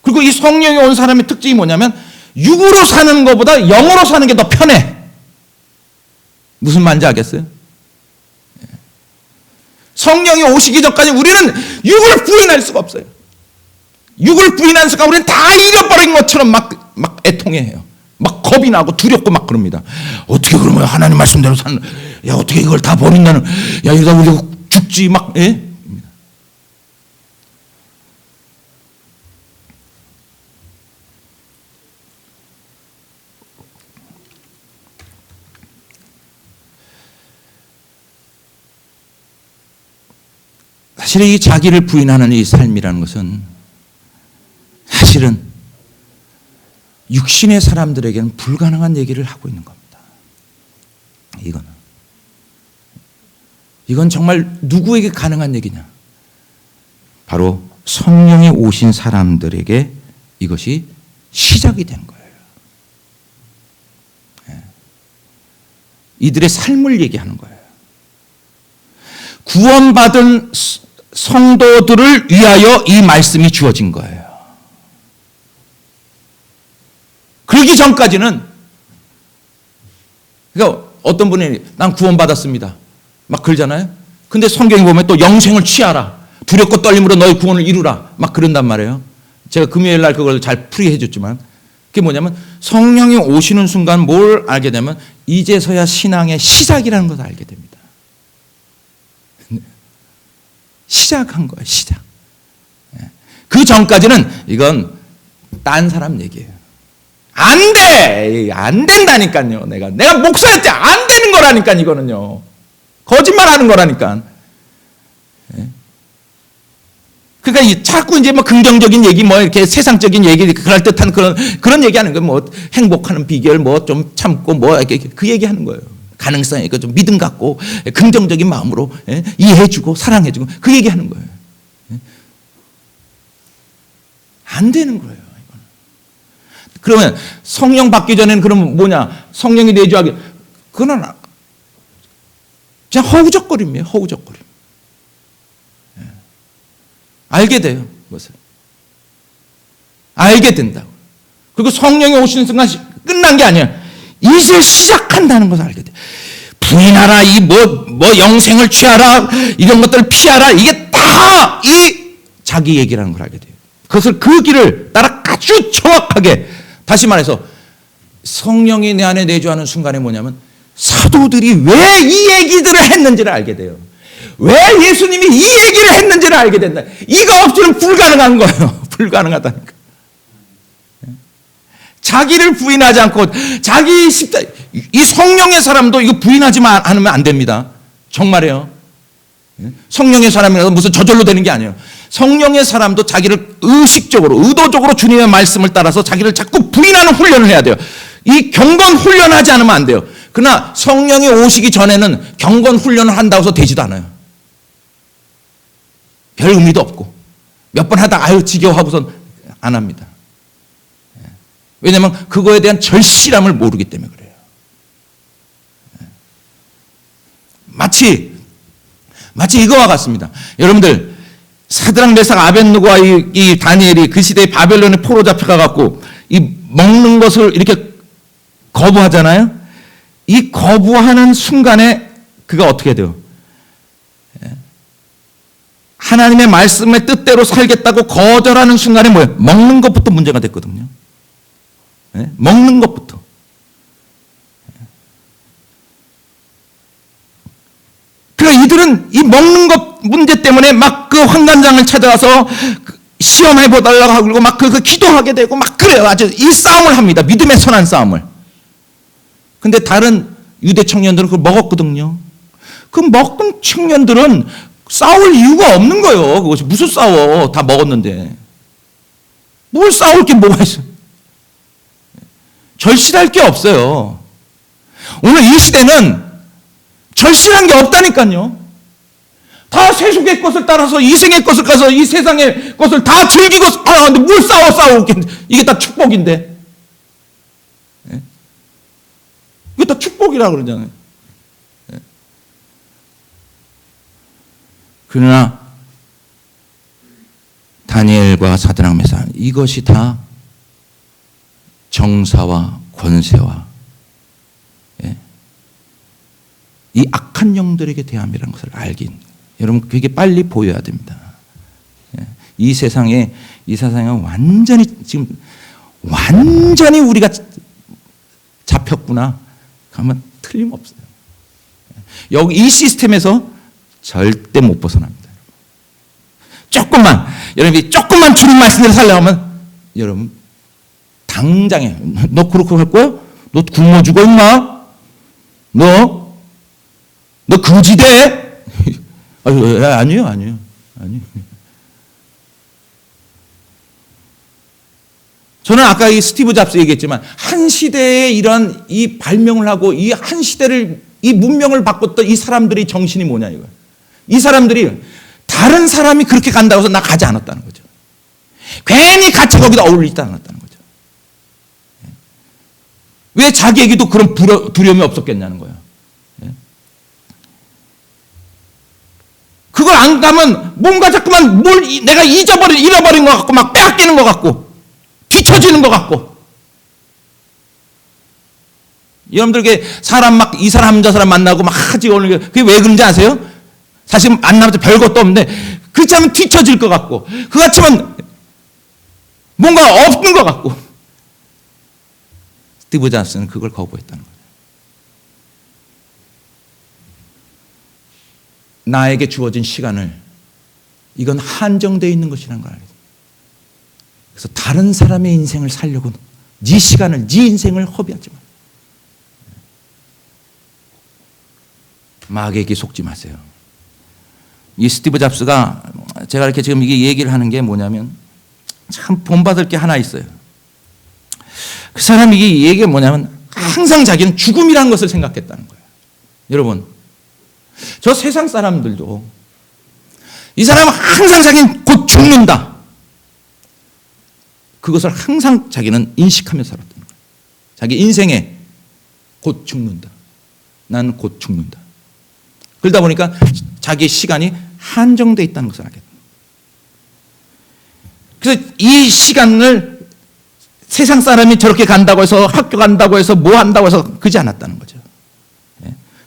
그리고 이 성령이 온 사람의 특징이 뭐냐면 육으로 사는 것보다 영으로 사는 게 더 편해. 무슨 말인지 알겠어요? 성령이 오시기 전까지 우리는 육을 부인할 수가 없어요. 육을 부인하는 순간 우리는 다 잃어버린 것처럼 막 애통해해요. 막 겁이 나고 두렵고 막 그럽니다. 어떻게 그러면 하나님 말씀대로 사는, 야 어떻게 이걸 다 버린다는, 야 이러다 우리가 죽지 막, 예? 사실 이 자기를 부인하는 이 삶이라는 것은 사실은 육신의 사람들에게는 불가능한 얘기를 하고 있는 겁니다. 이건 정말 누구에게 가능한 얘기냐? 바로 성령이 오신 사람들에게 이것이 시작이 된 거예요. 이들의 삶을 얘기하는 거예요. 구원받은 성도들을 위하여 이 말씀이 주어진 거예요. 그러기 전까지는, 그러니까 어떤 분이 난 구원받았습니다 막 그러잖아요. 근데 성경에 보면 또 영생을 취하라, 두렵고 떨림으로 너희 구원을 이루라 막 그런단 말이에요. 제가 금요일 날 그걸 잘 풀이해 줬지만 그게 뭐냐면 성령이 오시는 순간 뭘 알게 되면 이제서야 신앙의 시작이라는 것을 알게 됩니다. 시작한 거예요. 시작. 그 전까지는 이건 딴 사람 얘기예요. 안 돼! 안 된다니까요. 내가 목사였지 안 되는 거라니까 이거는요. 거짓말하는 거라니까. 그러니까 자꾸 이제 뭐 긍정적인 얘기, 뭐 이렇게 세상적인 얘기, 그럴듯한 그런 얘기하는 거예요. 뭐 행복하는 비결, 뭐 좀 참고, 뭐 이렇게 그 얘기하는 거예요. 가능성이 있고 좀 믿음 갖고 긍정적인 마음으로 이해해주고 사랑해주고 그 얘기하는 거예요. 안 되는 거예요. 이거는. 그러면 성령 받기 전에는 그러면 뭐냐? 성령이 내주하기 그건 그냥 허우적거림이에요. 허우적거림. 알게 돼요. 그것을. 알게 된다고. 그리고 성령이 오시는 순간 끝난 게 아니에요. 이제 시작한다는 것을 알게 돼. 부인하라, 영생을 취하라, 이런 것들을 피하라, 이게 다 이 자기 얘기라는 걸 알게 돼요. 그것을 그 길을 따라 아주 정확하게, 다시 말해서 성령이 내 안에 내주하는 순간에 뭐냐면 사도들이 왜 이 얘기들을 했는지를 알게 돼요. 왜 예수님이 이 얘기를 했는지를 알게 된다. 이거 없이는 불가능한 거예요. 불가능하다니까. 자기를 부인하지 않고 이 성령의 사람도 이거 부인하지 않으면 안 됩니다. 정말이에요. 성령의 사람이라서 무슨 저절로 되는 게 아니에요. 성령의 사람도 자기를 의식적으로 의도적으로 주님의 말씀을 따라서 자기를 자꾸 부인하는 훈련을 해야 돼요. 이 경건 훈련하지 않으면 안 돼요. 그러나 성령이 오시기 전에는 경건 훈련을 한다고 해서 되지도 않아요. 별 의미도 없고 몇 번 하다가 아유 지겨워하고선 안 합니다. 왜냐하면 그거에 대한 절실함을 모르기 때문에 그래요. 마치 이거와 같습니다. 여러분들 사드락 메삭 아벳느고와 이 다니엘이 그 시대에 바벨론에 포로 잡혀가 갖고 이 먹는 것을 이렇게 거부하잖아요. 이 거부하는 순간에 그가 어떻게 돼요? 하나님의 말씀의 뜻대로 살겠다고 거절하는 순간에 뭐예요? 먹는 것부터 문제가 됐거든요. 먹는 것부터. 그러니까 이들은 이 먹는 것 문제 때문에 막 그 환관장을 찾아가서 시험해보달라고 하고 막 그 기도하게 되고 막 그래요. 아주 이 싸움을 합니다. 믿음의 선한 싸움을. 근데 다른 유대 청년들은 그걸 먹었거든요. 그 먹은 청년들은 싸울 이유가 없는 거예요. 그것이 무슨 싸워. 다 먹었는데. 뭘 싸울 게 뭐가 있어요. 절실할 게 없어요. 오늘 이 시대는 절실한 게 없다니까요. 다 세속의 것을 따라서 이생의 것을 가서 이 세상의 것을 다 즐기고 근데 뭘 싸워 이게 다 축복인데. 이게 다 축복이라고 그러잖아요. 그러나 다니엘과 사드락 메삭 이것이 다 정사와 권세와 이 악한 영들에게 대함이라는 것을 알긴 여러분 그게 빨리 보여야 됩니다. 이 세상에 완전히 지금 완전히 우리가 잡혔구나 하면 틀림없어요. 여기 이 시스템에서 절대 못 벗어납니다. 여러분이 조금만 주님 말씀대로 살려면 여러분 당장에 너 그렇게 할 거야? 너 굶어 죽어 임마? 너 거지돼? 아니요. 저는 아까 이 스티브 잡스 얘기했지만 한 시대에 이런 이 발명을 하고 이 한 시대를 이 문명을 바꿨던 이 사람들의 정신이 뭐냐 이거예요. 이 사람들이 다른 사람이 그렇게 간다고 해서 나 가지 않았다는 거죠. 괜히 같이 거기다 어울리지 않았다는 거죠. 왜 자기에게도 그런 두려움이 없었겠냐는 거예요. 그걸 안 가면 뭔가 자꾸만 내가 잃어버린 것 같고 막 빼앗기는 것 같고 뒤처지는 것 같고. 여러분들께 사람 막 이 사람 저 사람 만나고 막 하지 오는 게 그게 왜 그런지 아세요? 사실 만나면 별것도 없는데 그렇지 않으면 뒤처질 것 같고 그같이 하면 뭔가 없는 것 같고. 스티브 잡스는 그걸 거부했다는 거예요. 나에게 주어진 시간을 이건 한정되어 있는 것이라는 걸 알게 돼요. 그래서 다른 사람의 인생을 살려고 네 시간을 네 인생을 허비하지 마. 마귀에게 속지 마세요. 이 스티브 잡스가 제가 이렇게 지금 이게 얘기를 하는 게 뭐냐면 참 본받을 게 하나 있어요. 그 사람이 이 얘기가 뭐냐면 항상 자기는 죽음이라는 것을 생각했다는 거예요. 여러분 저 세상 사람들도 이 사람은 항상 자기는 곧 죽는다. 그것을 항상 자기는 인식하며 살았던 거예요. 자기 인생에 곧 죽는다. 나는 곧 죽는다. 그러다 보니까 자기의 시간이 한정되어 있다는 것을 알게 됩니다. 그래서 이 시간을 세상 사람이 저렇게 간다고 해서 학교 간다고 해서 뭐 한다고 해서 그러지 않았다는 거죠.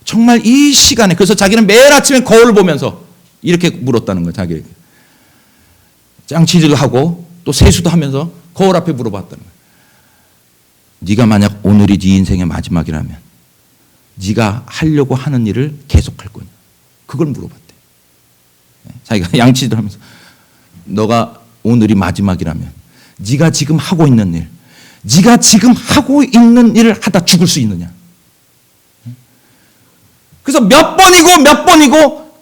정말 이 시간에 그래서 자기는 매일 아침에 거울을 보면서 이렇게 물었다는 거예요. 자기에게. 짱치질도 하고 또 세수도 하면서 거울 앞에 물어봤다는 거예요. 네가 만약 오늘이 네 인생의 마지막이라면 네가 하려고 하는 일을 계속할 거냐. 그걸 물어봤대. 자기가 양치질 하면서 너가 오늘이 마지막이라면 네가 지금 하고 있는 일, 네가 지금 하고 있는 일을 하다 죽을 수 있느냐. 그래서 몇 번이고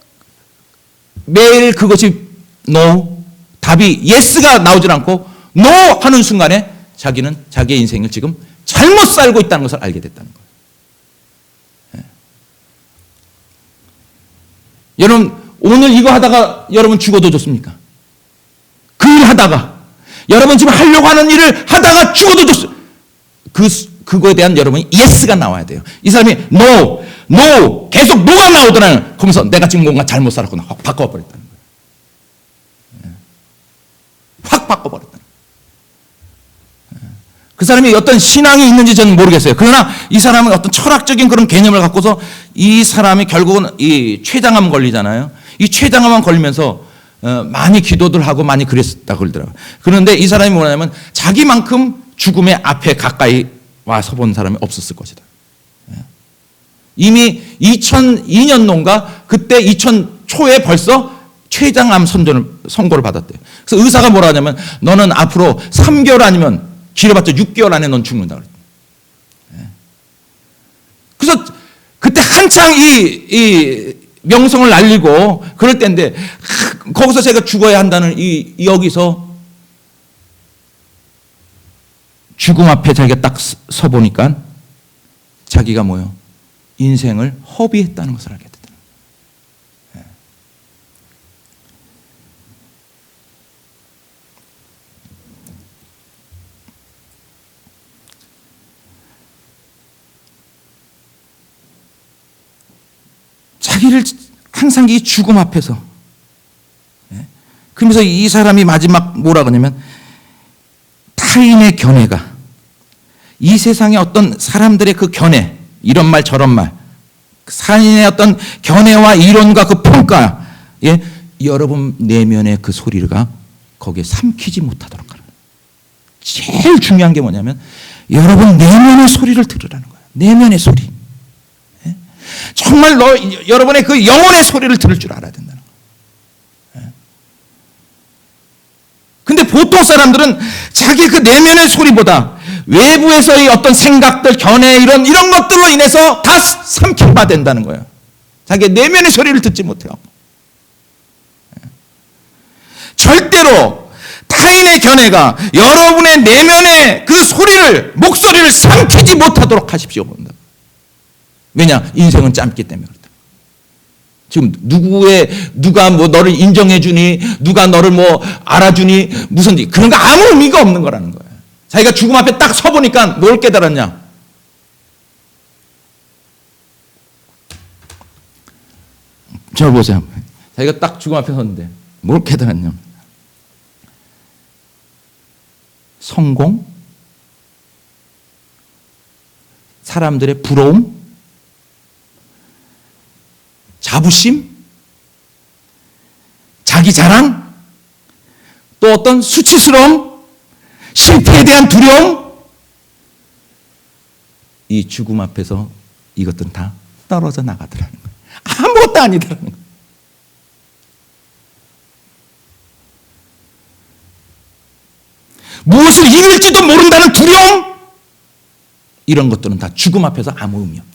매일 그것이 no, 답이 yes가 나오질 않고 no 하는 순간에 자기는 자기의 인생을 지금 잘못 살고 있다는 것을 알게 됐다는 거예요. 여러분 오늘 이거 하다가 여러분 죽어도 좋습니까? 그 일 하다가 여러분 지금 하려고 하는 일을 하다가 죽어도 좋습니까? 그거에 대한 여러분이 yes가 나와야 돼요. 이 사람이 no 노 계속 노가 나오더라는. 그러면서 내가 지금 뭔가 잘못 살았구나 확 바꿔버렸다는 거예요. 확 바꿔버렸다는 거예요. 그 사람이 어떤 신앙이 있는지 저는 모르겠어요. 그러나 이 사람은 어떤 철학적인 그런 개념을 갖고서 이 사람이 결국은 이 췌장암 걸리잖아요. 이 췌장암만 걸리면서 많이 기도들 하고 많이 그랬다고 그러더라고요. 그런데 이 사람이 뭐냐면 자기만큼 죽음의 앞에 가까이 와서 본 사람이 없었을 것이다. 이미 2002년도인가 그때 2000초에 벌써 췌장암 선고를 받았대요. 그래서 의사가 뭐라 하냐면 너는 앞으로 3개월 아니면 길어봤자 6개월 안에 넌 죽는다 그랬대요. 그래서 그때 한창 이 명성을 날리고 그럴 때인데 거기서 제가 죽어야 한다는 여기서 죽음 앞에 자기가 딱 서보니까 자기가 뭐요? 인생을 허비했다는 것을 알게 됐다. 자기를 항상 이 죽음 앞에서 그러면서 이 사람이 마지막 뭐라 그러냐면 타인의 견해가 이 세상의 어떤 사람들의 그 견해 이런 말 저런 말 사인의 어떤 견해와 이론과 그 평가에 여러분 내면의 그 소리가 거기에 삼키지 못하도록 하라. 제일 중요한 게 뭐냐면 여러분 내면의 소리를 들으라는 거예요. 내면의 소리. 정말 여러분의 그 영혼의 소리를 들을 줄 알아야 된다는 거예요. 근데 보통 사람들은 자기 그 내면의 소리보다 외부에서의 어떤 생각들, 견해 이런 것들로 인해서 다 삼켜봐 된다는 거예요. 자기 내면의 소리를 듣지 못해요. 절대로 타인의 견해가 여러분의 내면의 그 소리를, 목소리를 삼키지 못하도록 하십시오. 왜냐? 인생은 짧기 때문에 그렇다. 지금 누가 뭐 너를 인정해주니, 누가 너를 뭐 알아주니, 무슨 그런 거 아무 의미가 없는 거라는 거예요. 자기가 죽음 앞에 딱 서보니까 뭘 깨달았냐? 저 보세요. 자기가 딱 죽음 앞에 섰는데 뭘 깨달았냐? 성공, 사람들의 부러움, 자부심, 자기 자랑, 또 어떤 수치스러움, 실패에 대한 두려움, 이 죽음 앞에서 이것들은 다 떨어져 나가더라는 거예요. 아무것도 아니더라는 거예요. 무엇을 잃을지도 모른다는 두려움, 이런 것들은 다 죽음 앞에서 아무 의미 없어요.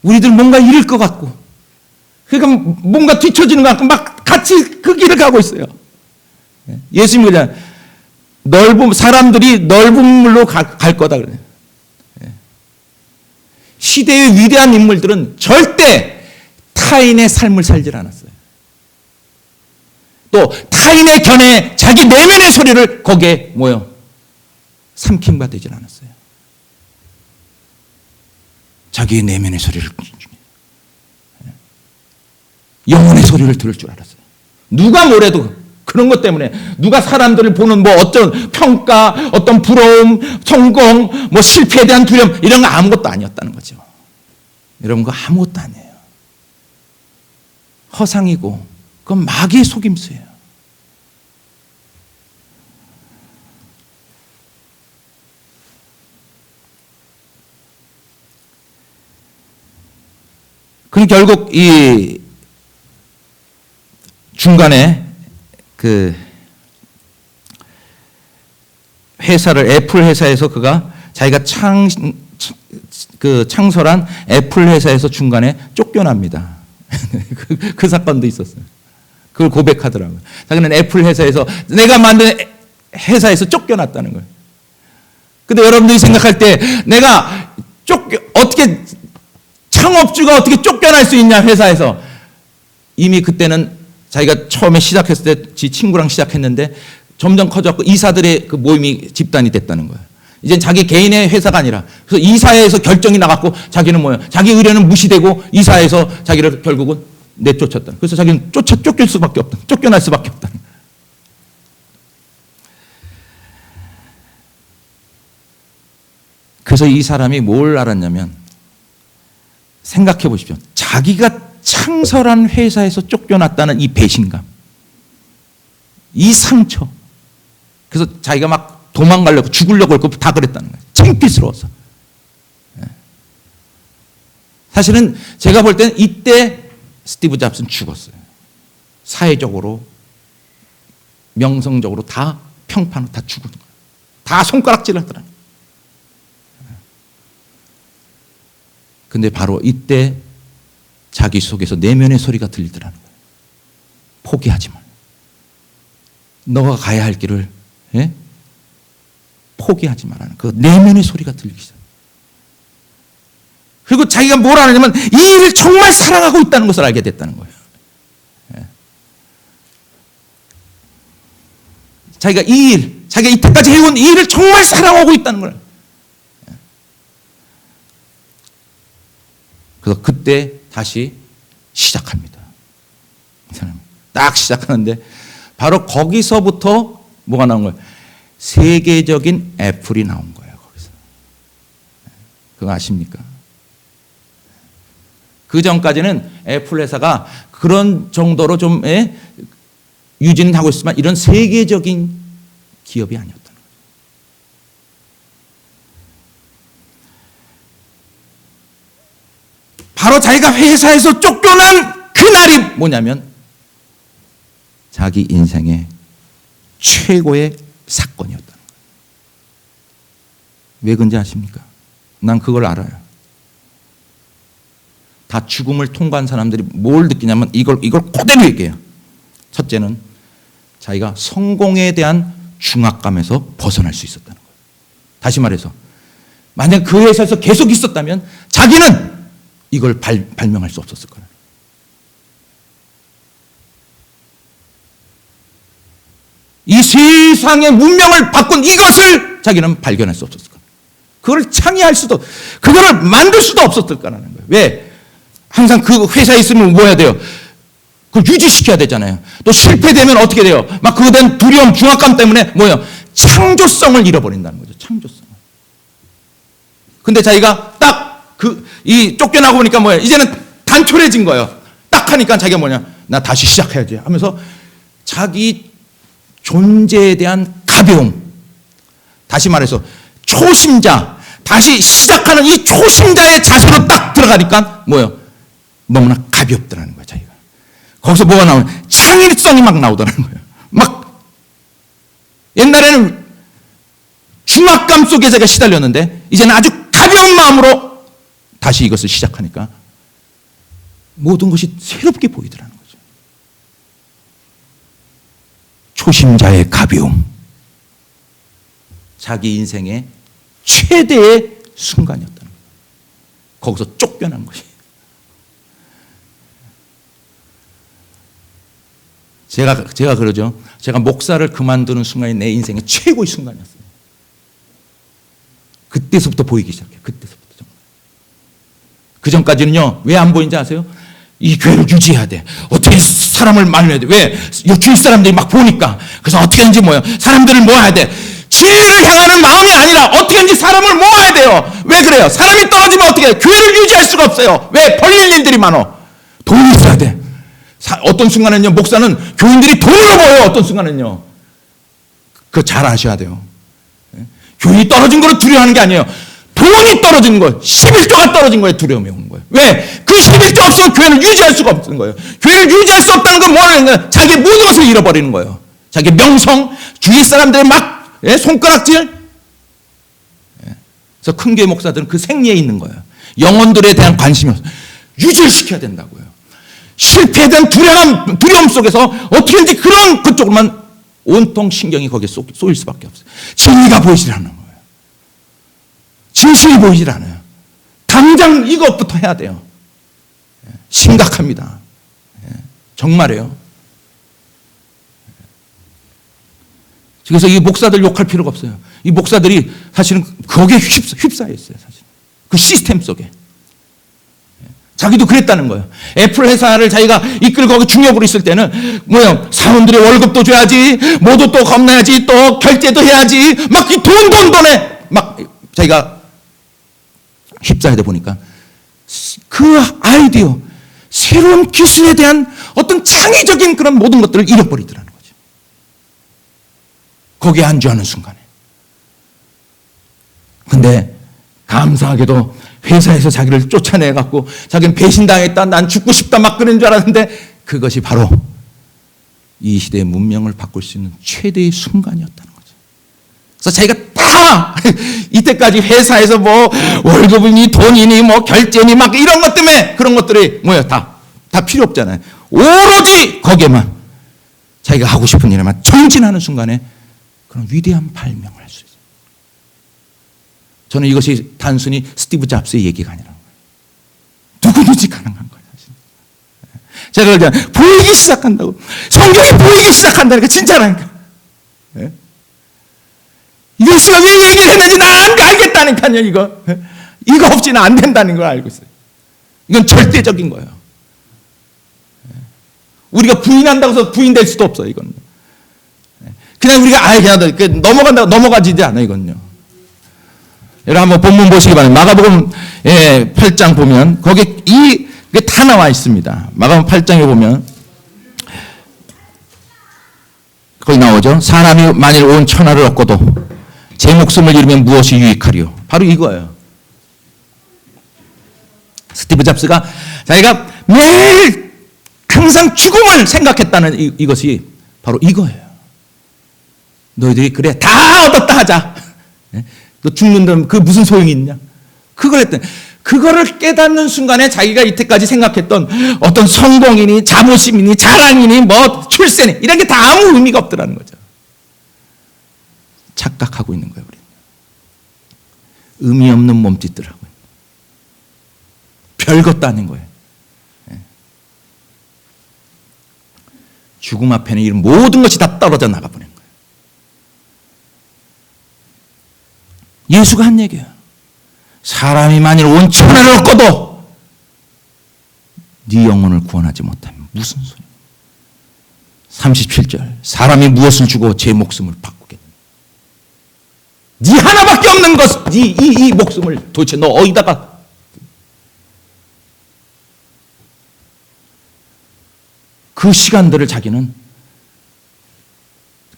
우리들 뭔가 잃을 것 같고, 그러니까 뭔가 뒤처지는 것 같고, 막 같이 그 길을 가고 있어요. 예수님이 그냥 사람들이 넓은 물로 갈 거다 그래요. 시대의 위대한 인물들은 절대 타인의 삶을 살질 않았어요. 또 타인의 견해, 자기 내면의 소리를 거기에 삼킴바 되질 않았어요. 자기의 내면의 소리를, 영혼의 소리를 들을 줄 알았어요. 누가 뭐래도 그런 것 때문에 누가 사람들을 보는 뭐 어떤 평가, 어떤 부러움, 성공, 뭐 실패에 대한 두려움 이런 거 아무것도 아니었다는 거죠. 이런 거 아무것도 아니에요. 허상이고 그건 마귀의 속임수예요. 그럼 결국 이 중간에 그 회사를 애플 회사에서 그가 자기가 창설한 애플 회사에서 중간에 쫓겨납니다. 그 사건도 있었어요. 그걸 고백하더라고요. 자기는 애플 회사에서 내가 만든 회사에서 쫓겨났다는 거예요. 근데 여러분들이 생각할 때 내가 어떻게 창업주가 어떻게 쫓겨날 수 있냐 회사에서. 이미 그때는 자기가 처음에 시작했을 때 지 친구랑 시작했는데 점점 커졌고 이사들의 그 모임이 집단이 됐다는 거예요. 이제 자기 개인의 회사가 아니라 그래서 이사회에서 결정이 나갔고 자기는 뭐예요? 자기 의뢰는 무시되고 이사회에서 자기를 결국은 내쫓았다. 그래서 자기는 쫓길 수밖에 없다. 쫓겨날 수밖에 없다. 그래서 이 사람이 뭘 알았냐면 생각해 보십시오. 자기가 창설한 회사에서 쫓겨났다는 이 배신감, 이 상처. 그래서 자기가 막 도망가려고 죽으려고 했고 다 그랬다는 거예요. 창피스러워서. 사실은 제가 볼 때는 이때 스티브 잡스는 죽었어요. 사회적으로, 명성적으로 다 평판으로 다 죽은 거예요. 다 손가락질 하더라고요. 근데 바로 이때 자기 속에서 내면의 소리가 들리더라는 거예요. 포기하지 마. 너가 가야 할 길을 포기하지 말라는 그 내면의 소리가 들리기 시작해요. 그리고 자기가 뭘 하냐면 이 일을 정말 사랑하고 있다는 것을 알게 됐다는 거예요. 자기가 이 일, 자기가 이때까지 해온 이 일을 정말 사랑하고 있다는 거예요. 그래서 그때 다시 시작합니다. 딱 시작하는데 바로 거기서부터 뭐가 나온 거예요? 세계적인 애플이 나온 거예요. 거기서. 그거 아십니까? 그 전까지는 애플 회사가 그런 정도로 좀 유지는 하고 있지만 이런 세계적인 기업이 아니었다는 거예요. 바로 자기가 회사에서 쫓겨난 그날이 뭐냐면 자기 인생의 최고의 사건이었다는 거예요. 왜 그런지 아십니까? 난 그걸 알아요. 다 죽음을 통과한 사람들이 뭘 느끼냐면 이걸 그대로 얘기해요. 첫째는 자기가 성공에 대한 중압감에서 벗어날 수 있었다는 거예요. 다시 말해서 만약 그 회사에서 계속 있었다면 자기는 이걸 발명할 수 없었을 거예요. 이 세상의 문명을 바꾼 이것을 자기는 발견할 수 없었을 거예요. 그걸 창의할 수도, 그거를 만들 수도 없었을 거라는 거예요. 왜? 항상 그 회사에 있으면 뭐 해야 돼요? 그걸 유지시켜야 되잖아요. 또 실패되면 어떻게 돼요? 막 그거에 대한 두려움, 중압감 때문에 뭐예요? 창조성을 잃어버린다는 거죠. 창조성을. 근데 자기가 딱 이 쫓겨나고 보니까 뭐예요? 이제는 단촐해진 거예요. 딱 하니까 자기가 뭐냐? 나 다시 시작해야지 하면서 자기 존재에 대한 가벼움. 다시 말해서 초심자, 다시 시작하는 이 초심자의 자세로 딱 들어가니까 뭐예요? 너무나 가볍더라는 거예요, 자기가. 거기서 뭐가 나오면 창의성이 막 나오더라는 거예요. 막 옛날에는 중압감 속에 제가 시달렸는데 이제는 아주 가벼운 마음으로 다시 이것을 시작하니까 모든 것이 새롭게 보이더라는 거죠. 초심자의 가벼움. 자기 인생의 최대의 순간이었다는 거예요. 거기서 쫓겨난 것이. 제가 그러죠. 제가 목사를 그만두는 순간이 내 인생의 최고의 순간이었어요. 그때서부터 보이기 시작해요. 그때서부터. 그 전까지는요, 왜 안 보이는지 아세요? 이 교회를 유지해야 돼. 어떻게 사람을 만나야 돼. 왜? 주위 사람들이 막 보니까. 그래서 어떻게든지 사람들을 모아야 돼. 진리를 향하는 마음이 아니라 어떻게든지 사람을 모아야 돼요. 왜 그래요? 사람이 떨어지면 어떻게 해요? 교회를 유지할 수가 없어요. 왜? 벌릴 일들이 많어. 돈이 있어야 돼. 어떤 순간에는요, 목사는 교인들이 돈으로 모여요. 어떤 순간에는요. 그거 잘 아셔야 돼요. 교인이 떨어진 거를 두려워하는 게 아니에요. 돈이 떨어진 거예요. 11조가 떨어진 거예요. 두려움이 오는 거예요. 왜? 그 11조 없으면 교회를 유지할 수가 없는 거예요. 교회를 유지할 수 없다는 건 뭐라는 거예요? 자기의 모든 것을 잃어버리는 거예요. 자기의 명성, 주위 사람들의 막 손가락질. 그래서 큰 교회 목사들은 그 생리에 있는 거예요. 영혼들에 대한 관심이 없어요. 유지를 시켜야 된다고요. 실패에 대한 두려움 속에서 어떻게든지 그런 그쪽으로만 온통 신경이 거기에 쏠릴 수밖에 없어요. 진리가 보이질 않는 거예요. 진실이 보이질 않아요. 당장 이것부터 해야 돼요. 심각합니다. 정말이에요. 그래서 이 목사들 욕할 필요가 없어요. 이 목사들이 사실은 거기에 휩싸여 있어요. 사실 그 시스템 속에. 자기도 그랬다는 거예요. 애플 회사를 자기가 이끌고 중역으로 있을 때는 뭐야, 사원들의 월급도 줘야지, 뭐도 또 겁내야지, 또 결제도 해야지, 막 이 돈에 막 자기가 휩싸이다 보니까 그 아이디어, 새로운 기술에 대한 어떤 창의적인 그런 모든 것들을 잃어버리더라는 거죠. 거기에 안주하는 순간에. 근데 감사하게도 회사에서 자기를 쫓아내갖고 자기는 배신당했다, 난 죽고 싶다 막 그런 줄 알았는데 그것이 바로 이 시대의 문명을 바꿀 수 있는 최대의 순간이었다는 거죠. 그래서 자기가 다 이때까지 회사에서 뭐 월급이니 돈이니 뭐 결제니 막 이런 것 때문에 그런 것들이 뭐야, 다 필요 없잖아요. 오로지 거기에만 자기가 하고 싶은 일에만 전진하는 순간에 그런 위대한 발명을 할 수 있어요. 저는 이것이 단순히 스티브 잡스의 얘기가 아니라 누구든지 가능한 거예요. 제가 그냥 보이기 시작한다고, 성경이 보이기 시작한다니까, 진짜라니까. 예? 예수가 왜 얘기를 했는지 난 알겠다니까요. 이거 없이는 안 된다는 걸 알고 있어요. 이건 절대적인 거예요. 우리가 부인한다고 해서 부인될 수도 없어요. 이건 그냥 우리가 그냥 넘어간다고 넘어가지지 않아요. 이건요. 여러분 한번 본문 보시기 바랍니다. 마가복음 8장 보면 거기 이게 다 나와 있습니다. 마가복음 8장에 보면 거기 나오죠. 사람이 만일 온 천하를 얻고도 제 목숨을 잃으면 무엇이 유익하리요? 바로 이거예요. 스티브 잡스가 자기가 매일 항상 죽음을 생각했다는 이것이 바로 이거예요. 너희들이 그래 다 얻었다 하자. 너 죽는다면 그 무슨 소용이 있냐? 그걸 했더니 그거를 깨닫는 순간에 자기가 이때까지 생각했던 어떤 성공이니 자부심이니 자랑이니 뭐 출세니 이런 게 다 아무 의미가 없더라는 거죠. 착각하고 있는 거예요. 우리는. 의미 없는 몸짓들 하고 별것도 아닌 거예요. 죽음 앞에는 이런 모든 것이 다 떨어져 나가버린 거예요. 예수가 한 얘기예요. 사람이 만일 온 천하를 얻고도 네 영혼을 구원하지 못하면 무슨 소리야. 37절 사람이 무엇을 주고 제 목숨을 바꾸게 된다. 네 하나밖에 없는 것, 이 목숨을 도대체 너 어디다가. 그 시간들을 자기는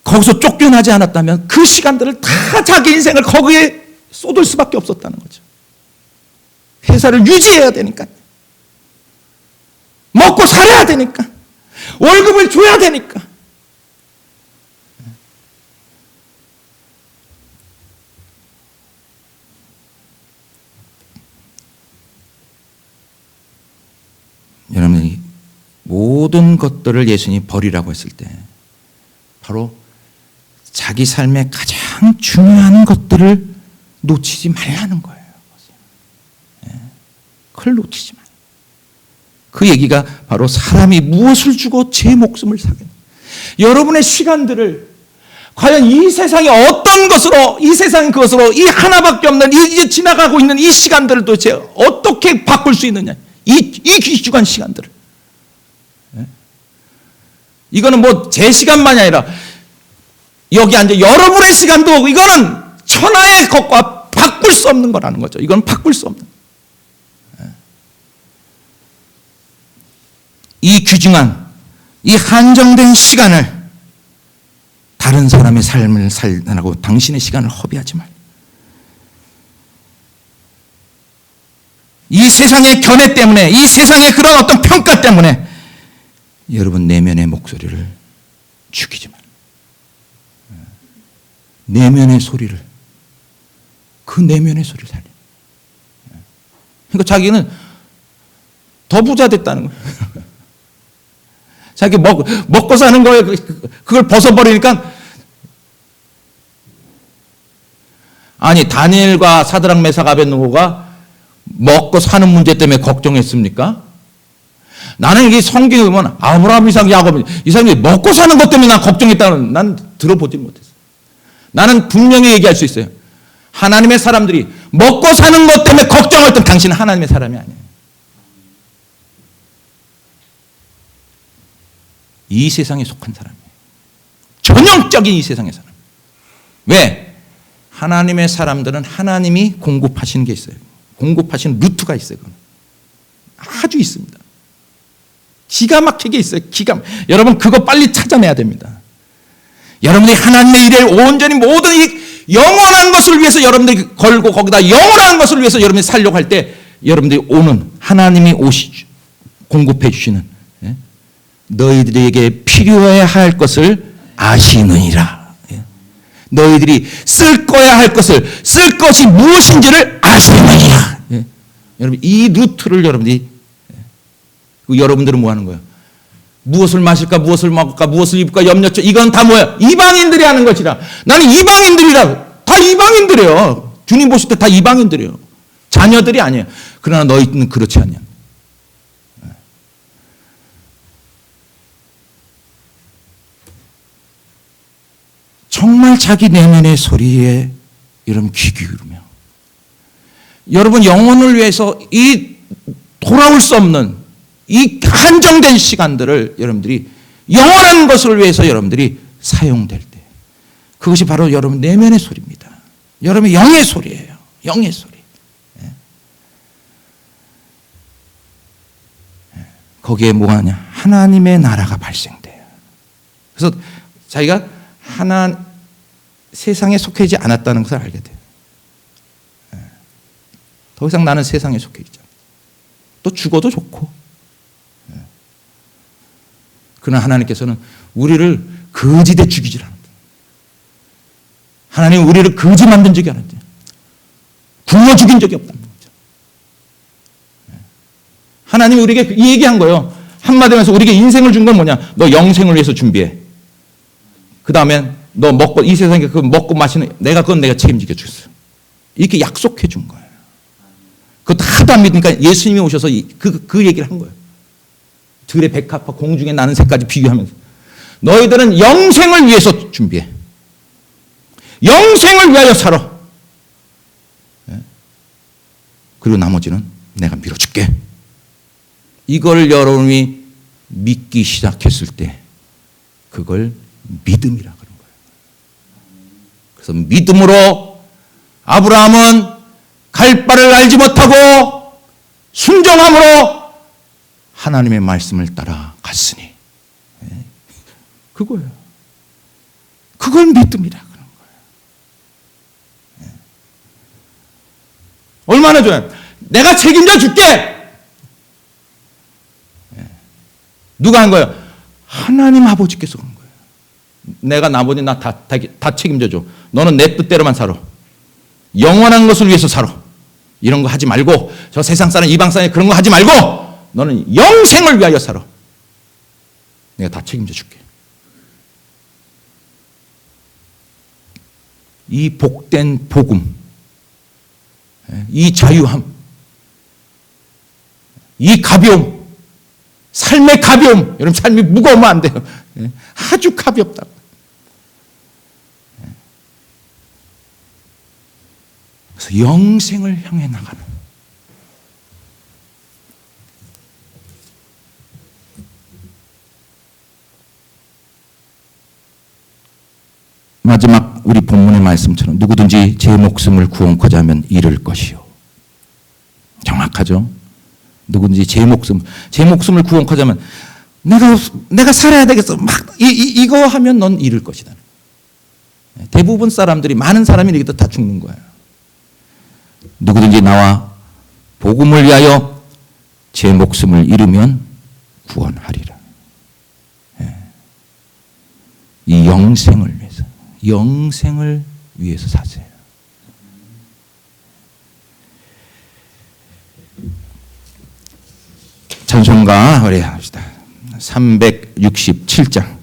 거기서 쫓겨나지 않았다면 그 시간들을 다 자기 인생을 거기에 쏟을 수밖에 없었다는 거죠. 회사를 유지해야 되니까, 먹고 살아야 되니까, 월급을 줘야 되니까. 여러분이 모든 것들을 예수님이 버리라고 했을 때 바로 자기 삶의 가장 중요한 것들을 놓치지 말라는 거예요. 그걸 놓치지 마. 그 얘기가 바로 사람이 무엇을 주고 제 목숨을 사겠냐. 여러분의 시간들을 과연 이 세상이 어떤 것으로, 이 세상이 그것으로 이 하나밖에 없는 이제 지나가고 있는 이 시간들을 도대체 어떻게 바꿀 수 있느냐. 이 귀중한 시간들을. 이거는 뭐 제 시간만이 아니라 여기 앉아 여러분의 시간도 이거는 천하의 것과 바꿀 수 없는 거라는 거죠. 이건 바꿀 수 없는. 이 귀중한, 이 한정된 시간을 다른 사람의 삶을 살라고 당신의 시간을 허비하지 말. 이 세상의 견해 때문에, 이 세상의 그런 어떤 평가 때문에 여러분 내면의 목소리를 죽이지 마. 내면의 소리를, 그 내면의 소리를 살려. 그러니까 자기는 더 부자 됐다는 거예요. 자기 먹고 사는 거에 그걸 벗어버리니까. 아니 다니엘과 사드락 메삭 아벳느고가 먹고 사는 문제 때문에 걱정했습니까? 나는 이게 성경에 보면 아브라함, 이삭, 야곱 이 사람이 먹고 사는 것 때문에 난 걱정했다는 난 들어보지 못했어. 나는 분명히 얘기할 수 있어요. 하나님의 사람들이 먹고 사는 것 때문에 걱정할 때 당신은 하나님의 사람이 아니에요. 이 세상에 속한 사람이에요. 전형적인 이 세상의 사람. 왜? 하나님의 사람들은 하나님이 공급하시는 게 있어요. 공급하시는 루트가 있어요. 아주 있습니다. 기가 막히게 있어요. 여러분 그거 빨리 찾아내야 됩니다. 여러분들이 하나님의 일에 온전히 모든 이 영원한 것을 위해서 여러분들이 걸고 거기다 영원한 것을 위해서 여러분들이 살려고 할 때 여러분들이 오는 하나님이 공급해 주시는 너희들에게 필요해야 할 것을 아시느니라. 너희들이 쓸 거야 할 것을 쓸 것이 무엇인지를 아시느니라. 여러분 이 루트를 여러분들이 여러분들은 뭐 하는 거예요? 무엇을 마실까 무엇을 먹을까 무엇을 입을까 염려죠. 이건 다 뭐야? 이방인들이 하는 것이라. 나는 이방인들이라. 다 이방인들이에요. 주님 보실 때 다 이방인들이에요. 자녀들이 아니에요. 그러나 너희는 그렇지 않냐. 정말 자기 내면의 소리에 여러분 귀 기울이며 여러분 영혼을 위해서 이 돌아올 수 없는 이 한정된 시간들을 여러분들이 영원한 것을 위해서 여러분들이 사용될 때 그것이 바로 여러분 내면의 소리입니다. 여러분의 영의 소리예요. 영의 소리. 거기에 뭐가 하냐? 하나님의 나라가 발생돼요. 그래서 자기가 세상에 속해지지 않았다는 것을 알게 돼요. 더 이상 나는 세상에 속해 있지 않아. 또 죽어도 좋고. 그러나 하나님께서는 우리를 거지돼 죽이질 않았다. 하나님은 우리를 거지 만든 적이 않았다. 굶어 죽인 적이 없다는 거죠. 하나님이 우리에게 이 얘기한 거예요. 한마디로 해서 우리에게 인생을 준 건 뭐냐? 너 영생을 위해서 준비해. 그 다음엔 너 먹고 이 세상에 그 먹고 마시는 그건 내가 책임지게 주겠어. 이렇게 약속해 준 거예요. 그것도 하도 안 믿으니까 예수님이 오셔서 그 얘기를 한 거예요. 들의 백합과 공중에 나는 새까지 비교하면서 너희들은 영생을 위해서 준비해. 영생을 위하여 살아. 그리고 나머지는 내가 밀어줄게. 이걸 여러분이 믿기 시작했을 때 그걸 믿음이라 그런 거예요. 그래서 믿음으로 아브라함은 갈 바를 알지 못하고 순종함으로 하나님의 말씀을 따라 갔으니 그거예요. 그걸 믿음이라 그런 거예요. 얼마나 좋아요. 내가 책임져 줄게. 누가 한 거예요? 하나님 아버지께서 한 거예요. 내가 나머지 나 다 책임져 줘. 너는 내 뜻대로만 살아. 영원한 것을 위해서 살아. 이런 거 하지 말고 저 세상 사람 이방 사람 그런 거 하지 말고 너는 영생을 위하여 살아. 내가 다 책임져 줄게. 이 복된 복음, 이 자유함, 이 가벼움, 삶의 가벼움. 여러분 삶이 무거우면 안 돼요. 아주 가볍다고. 그래서 영생을 향해 나가는 마지막 우리 본문의 말씀처럼 누구든지 제 목숨을 구원코자 하면 잃을 것이요. 정확하죠? 누구든지 제 목숨을 구원코자 하면 내가 살아야 되겠어. 막 이거 하면 넌 잃을 것이다. 대부분 사람들이 많은 사람이 이렇게 다 죽는 거예요. 누구든지 나와 복음을 위하여 제 목숨을 잃으면 구원하리라. 이 영생을 위해서 사세요. 찬송가 우리 합시다. 367장